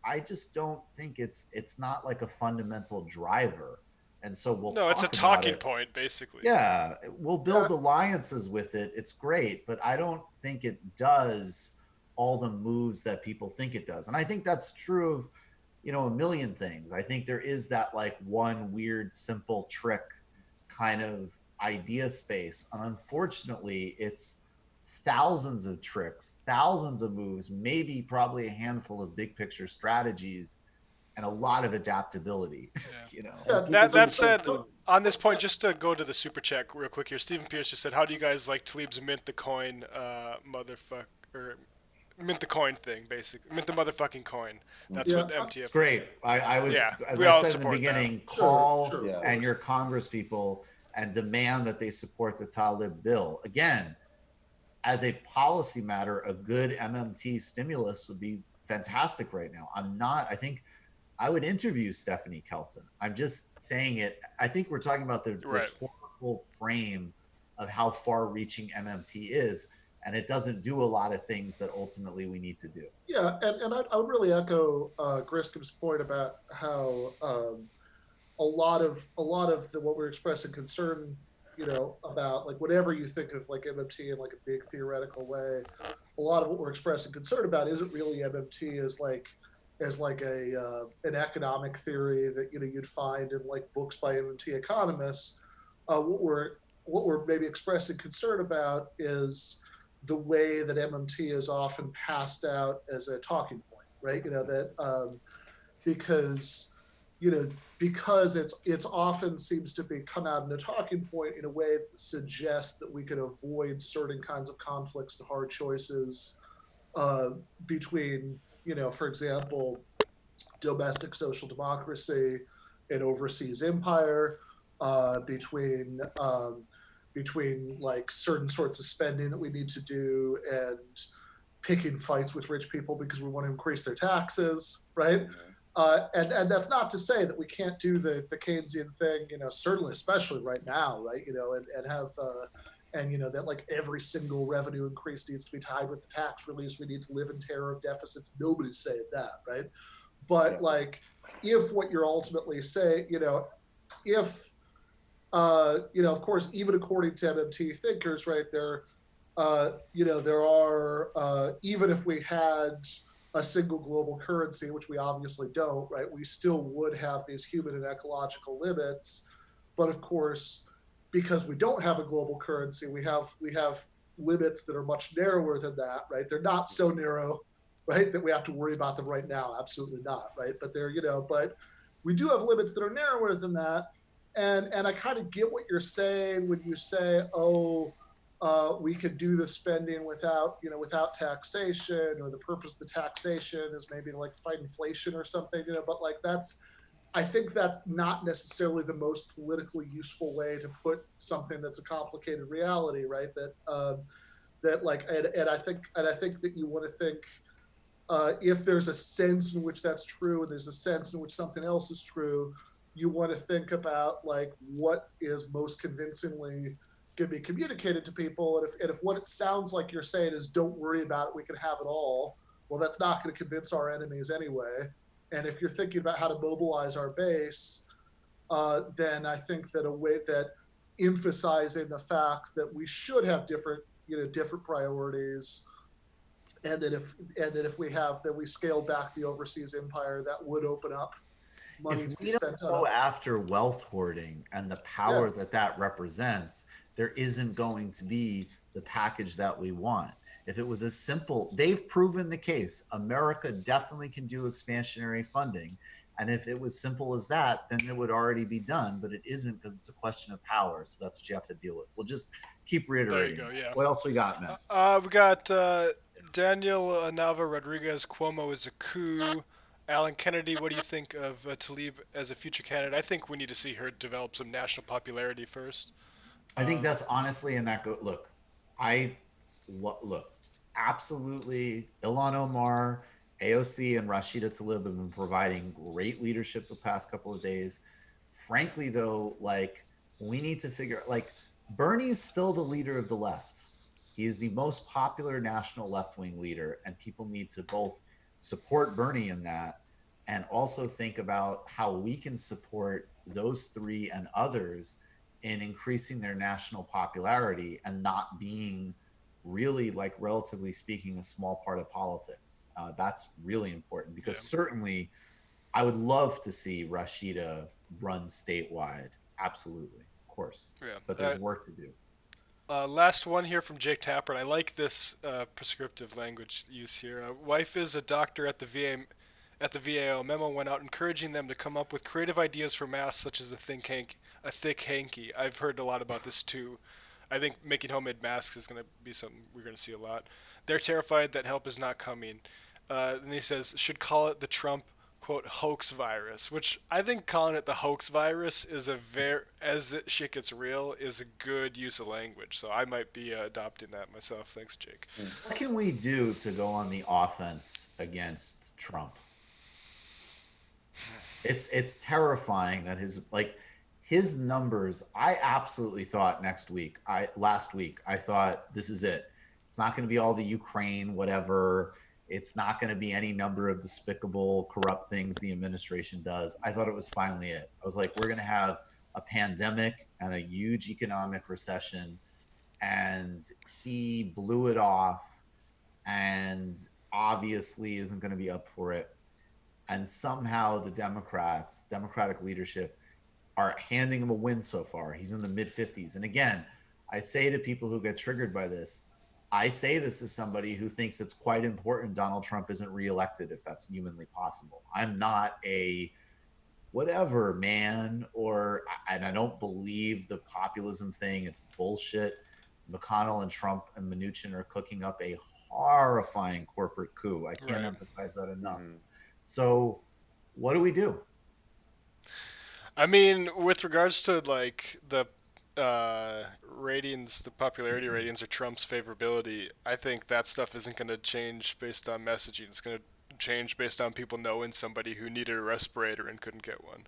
I just don't think it's not like a fundamental driver. And so it's a talking point, basically. Yeah, we'll build alliances with it. It's great, but I don't think it does all the moves that people think it does. And I think that's true of, a million things. I think there is that like one weird, simple trick kind of idea space. And unfortunately, it's thousands of tricks, thousands of moves, maybe probably a handful of big picture strategies, and a lot of adaptability. That said, on this point, just to go to the super chat real quick here, Stephen Pierce just said, "How do you guys like Tlaib's mint the coin, mint the coin thing, basically mint the motherfucking coin?" That's what MTF. It's great. I would, as I said in the beginning, call and your Congress people and demand that they support the Tlaib bill. Again, as a policy matter, a good MMT stimulus would be fantastic right now. I think I would interview Stephanie Kelton. I'm just saying it. I think we're talking about the rhetorical frame of how far-reaching MMT is, and it doesn't do a lot of things that ultimately we need to do. Yeah, and I would really echo Griscom's point about how a lot of what we're expressing concern, about like whatever you think of like MMT in like a big theoretical way, a lot of what we're expressing concern about isn't really MMT as like an economic theory that you'd find in like books by MMT economists. What we're maybe expressing concern about is the way that MMT is often passed out as a talking point, right? Because it's often seems to come out in a talking point in a way that suggests that we could avoid certain kinds of conflicts and hard choices between, for example, domestic social democracy and overseas empire, between like certain sorts of spending that we need to do and picking fights with rich people because we want to increase their taxes, right? And that's not to say that we can't do the Keynesian thing, certainly, especially right now, right? And have that like every single revenue increase needs to be tied with the tax release. We need to live in terror of deficits. Nobody's saying that, right? But like, if what you're ultimately saying, of course, even according to MMT thinkers, right, there are, even if we had a single global currency, which we obviously don't, right, we still would have these human and ecological limits. But of course, because we don't have a global currency, we have limits that are much narrower than that, right? They're not so narrow, right, that we have to worry about them right now. Absolutely not, right? But they're, but we do have limits that are narrower than that. And I kind of get what you're saying when you say, oh, we could do the spending without, without taxation, or the purpose of the taxation is maybe to like fight inflation or something, but like I think that's not necessarily the most politically useful way to put something that's a complicated reality, right? That like, and I think that you want to think, if there's a sense in which that's true, and there's a sense in which something else is true, you want to think about like what is most convincingly going to be communicated to people. And if what it sounds like you're saying is don't worry about it, we can have it all, well, that's not going to convince our enemies anyway. And if you're thinking about how to mobilize our base, then I think that a way that emphasizing the fact that we should have different priorities, and that if we scale back the overseas empire, that would open up money If to be we spent don't go on. after wealth hoarding and the power that represents, there isn't going to be the package that we want. If it was as simple, they've proven the case. America definitely can do expansionary funding. And if it was simple as that, then it would already be done, but it isn't, because it's a question of power. So that's what you have to deal with. We'll just keep reiterating. There you go, yeah. What else we got, man? We got Daniel Nava Rodriguez. Cuomo is a coup. Alan Kennedy, what do you think of Tlaib as a future candidate? I think we need to see her develop some national popularity first. I think that's honestly, and that look, absolutely. Ilhan Omar, AOC, and Rashida Tlaib have been providing great leadership the past couple of days. Frankly, though, like, we need to figure, like, Bernie's still the leader of the left. He is the most popular national left-wing leader, and people need to both support Bernie in that and also think about how we can support those three and others in increasing their national popularity and not being really, like, relatively speaking, a small part of politics. That's really important, because certainly I would love to see Rashida run statewide. Absolutely, of course. Yeah. But there's work to do. Last one here from Jake Tapper. I like this prescriptive language use here. Wife is a doctor at the VA. At the VAO, memo went out encouraging them to come up with creative ideas for masks, such as a thick hanky. I've heard a lot about this too. I think making homemade masks is going to be something we're going to see a lot. They're terrified that help is not coming. And he says, should call it the Trump, quote, hoax virus, which I think calling it the hoax virus is as shit gets real, is a good use of language. So I might be adopting that myself. Thanks, Jake. What can we do to go on the offense against Trump? It's terrifying that his numbers. I absolutely thought last week I thought, this is it. It's not going to be all the Ukraine whatever. It's not going to be any number of despicable, corrupt things the administration does. I thought it was finally it. I was like, we're going to have a pandemic and a huge economic recession, and he blew it off and obviously isn't going to be up for it. And somehow the Democratic leadership are handing him a win so far. He's in the mid-50s. And again, I say to people who get triggered by this, I say this as somebody who thinks it's quite important Donald Trump isn't reelected if that's humanly possible. I'm not a whatever man, and I don't believe the populism thing. It's bullshit. McConnell and Trump and Mnuchin are cooking up a horrifying corporate coup. I can't emphasize that enough. So what do we do? I mean, with regards to like the ratings, the popularity ratings, or Trump's favorability, I think that stuff isn't going to change based on messaging. It's going to change based on people knowing somebody who needed a respirator and couldn't get one.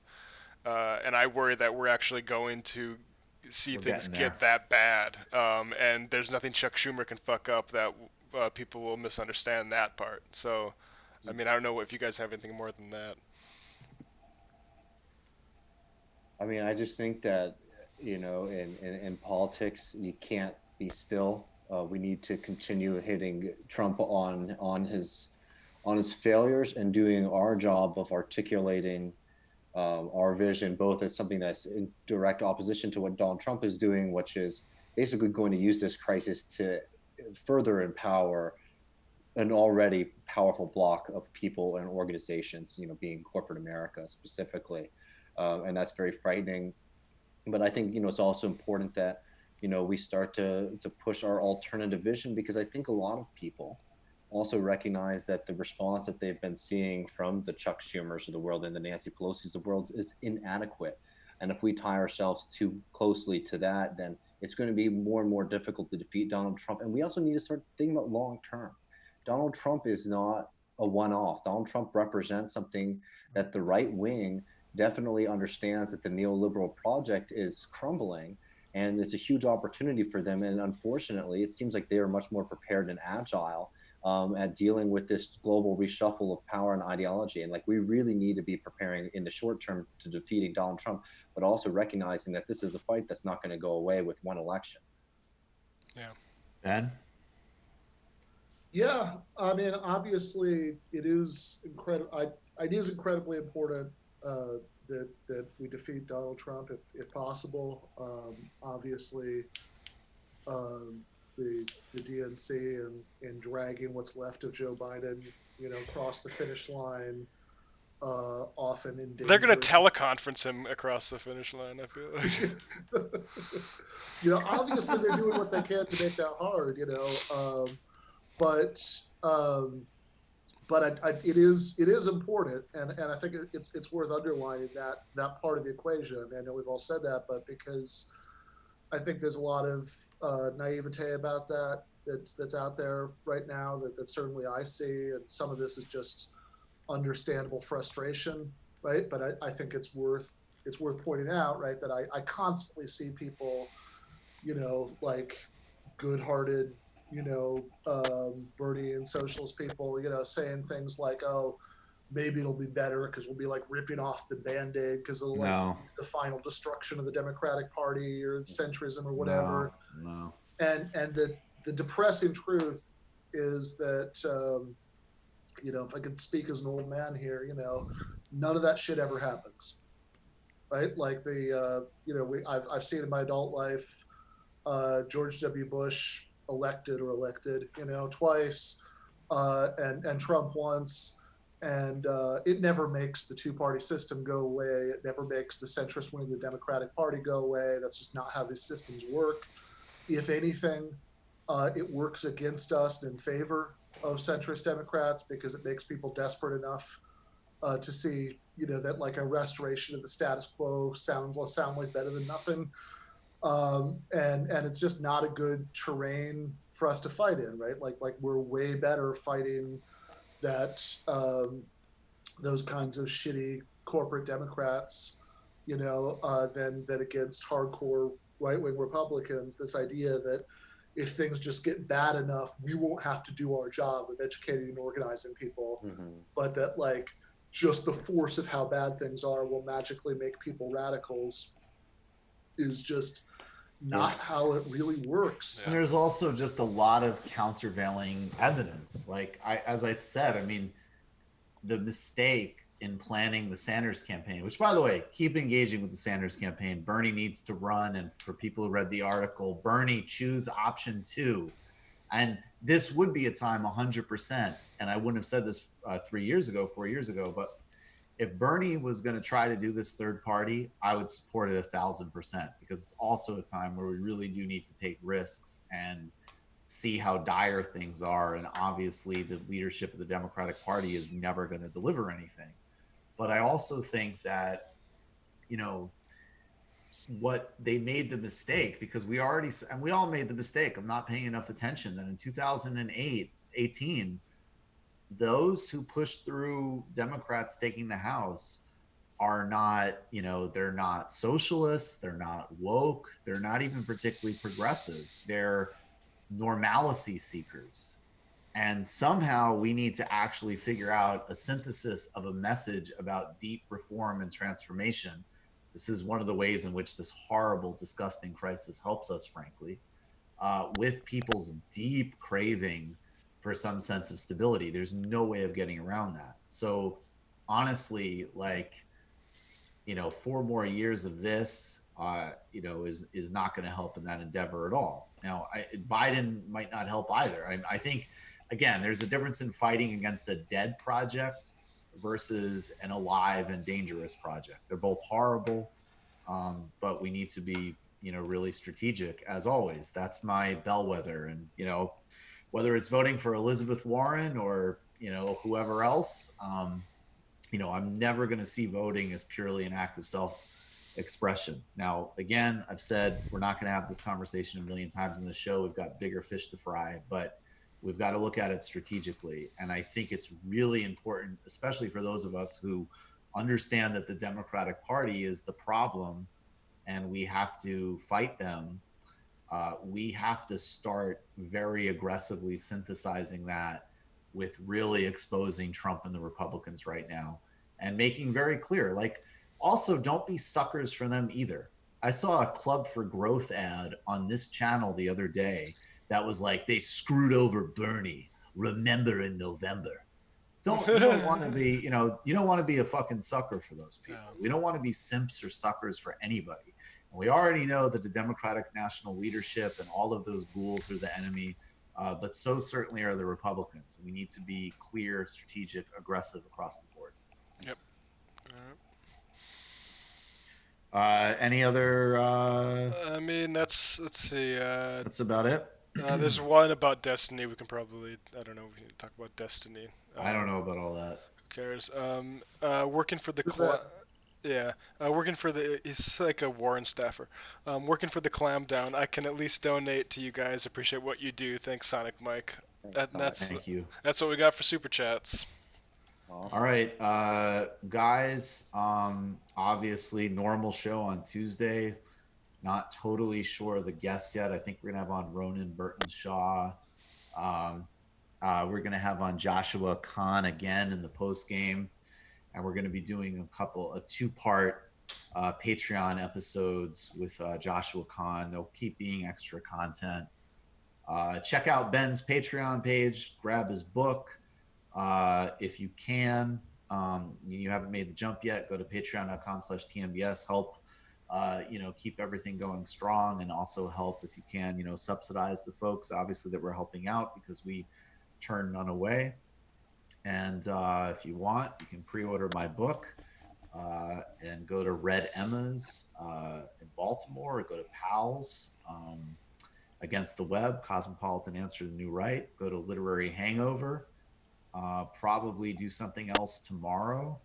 And I worry that we're actually going to see things get that bad. And there's nothing Chuck Schumer can fuck up that people will misunderstand that part. So, I mean, I don't know if you guys have anything more than that. I mean, I just think that, in politics, you can't be still. We need to continue hitting Trump on his failures and doing our job of articulating our vision, both as something that's in direct opposition to what Donald Trump is doing, which is basically going to use this crisis to further empower an already powerful block of people and organizations, being corporate America specifically. And that's very frightening. But I think, it's also important that, we start to push our alternative vision, because I think a lot of people also recognize that the response that they've been seeing from the Chuck Schumers of the world and the Nancy Pelosi's of the world is inadequate. And if we tie ourselves too closely to that, then it's going to be more and more difficult to defeat Donald Trump. And we also need to start thinking about long term. Donald Trump is not a one off. Donald Trump represents something that the right wing definitely understands, that the neoliberal project is crumbling, and it's a huge opportunity for them. And unfortunately, it seems like they are much more prepared and agile at dealing with this global reshuffle of power and ideology. And like, we really need to be preparing in the short term to defeating Donald Trump, but also recognizing that this is a fight that's not going to go away with one election. Yeah. Ben? Yeah, I mean, obviously, it is incredible. It is incredibly important that we defeat Donald Trump if possible. Obviously, the DNC and dragging what's left of Joe Biden, across the finish line, often in danger. They're going to teleconference him across the finish line, I feel like. Obviously they're doing what they can to make that hard, but it is important, and I think it's worth underlining that part of the equation. I mean, I know we've all said that, but because I think there's a lot of naivete about that's out there right now that certainly I see, and some of this is just understandable frustration, right? But I think it's worth pointing out, right, that I constantly see people, like good-hearted, Bernie and socialist people, saying things like, oh, maybe it'll be better because we'll be like ripping off the Band-Aid because it'll like the final destruction of the Democratic Party or centrism or whatever. No. And the depressing truth is that, if I could speak as an old man here, none of that shit ever happens, right? Like I've seen in my adult life, George W. Bush elected twice, and Trump once, and it never makes the two-party system go away. It never makes the centrist wing of the Democratic Party go away. That's just not how these systems work. If anything, it works against us and in favor of centrist Democrats, because it makes people desperate enough to see, that like a restoration of the status quo sound like better than nothing. And it's just not a good terrain for us to fight in, right? Like we're way better fighting that those kinds of shitty corporate Democrats, than against hardcore right-wing Republicans. This idea that if things just get bad enough, we won't have to do our job of educating and organizing people, but that like just the force of how bad things are will magically make people radicals is just not how it really works. And there's also just a lot of countervailing evidence. Like as I've said, I mean, the mistake in planning the Sanders campaign, which, by the way, keep engaging with the Sanders campaign. Bernie needs to run. And for people who read the article, Bernie, choose option 2. And this would be a time 100%. And I wouldn't have said this 4 years ago, but if Bernie was going to try to do this third party, I would support it 1,000%, because it's also a time where we really do need to take risks and see how dire things are. And obviously the leadership of the Democratic Party is never going to deliver anything. But I also think that, what they made the mistake, because we all made the mistake of not paying enough attention, that in 2018, those who pushed through Democrats taking the House are not, they're not socialists, they're not woke, they're not even particularly progressive. They're normalcy seekers. And somehow we need to actually figure out a synthesis of a message about deep reform and transformation. This is one of the ways in which this horrible, disgusting crisis helps us, frankly, with people's deep craving for some sense of stability. There's no way of getting around that. So honestly, like, 4 more years of this, is not going to help in that endeavor at all. Now, Biden might not help either. I think, again, there's a difference in fighting against a dead project versus an alive and dangerous project. They're both horrible, but we need to be, really strategic as always. That's my bellwether. And, whether it's voting for Elizabeth Warren or, whoever else, I'm never going to see voting as purely an act of self expression. Now, again, I've said we're not going to have this conversation a million times in the show. We've got bigger fish to fry, but we've got to look at it strategically. And I think it's really important, especially for those of us who understand that the Democratic Party is the problem and we have to fight them. We have to start very aggressively synthesizing that with really exposing Trump and the Republicans right now and making very clear, like, also don't be suckers for them either. I saw a Club for Growth ad on this channel the other day that was like, they screwed over Bernie. Remember in November. You don't want to be, you don't want to be a fucking sucker for those people. We don't want to be simps or suckers for anybody. And we already know that the Democratic national leadership and all of those ghouls are the enemy. But so certainly are the Republicans. We need to be clear, strategic, aggressive across the board. Yep. Any other? Let's see. That's about it. There's one about Destiny. We can probably, I don't know, we can talk about Destiny. I don't know about all that. Who cares? Working for the he's like a Warren staffer. Working for the Clam Down. I can at least donate to you guys. Appreciate what you do. Thanks, Sonic Mike. Thank you. That's what we got for Super Chats. Awesome. All right, guys, obviously normal show on Tuesday. Not totally sure of the guests yet. I think we're going to have on Ronan Burton Shaw. We're going to have on Joshua Kahn again in the post game. And we're going to be doing a 2-part Patreon episodes with Joshua Kahn. They'll keep being extra content. Check out Ben's Patreon page. Grab his book. If you can, you haven't made the jump yet, go to patreon.com/TMBS. Help, keep everything going strong, and also help if you can, subsidize the folks, obviously, that we're helping out because we turn none away. And if you want, you can pre-order my book and go to Red Emma's in Baltimore, or go to Powell's Against the Web, Cosmopolitan Answer to the New Right. Go to Literary Hangover. Probably do something else tomorrow.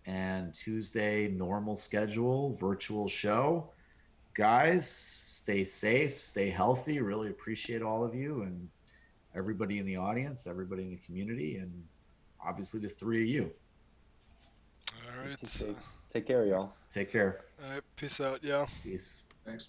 And Tuesday, normal schedule, virtual show. Guys, stay safe, stay healthy. Really appreciate all of you and everybody in the audience, everybody in the community, and obviously the 3 of you. All right. Take care, y'all. Take care. All right. Peace out, y'all. Peace. Thanks.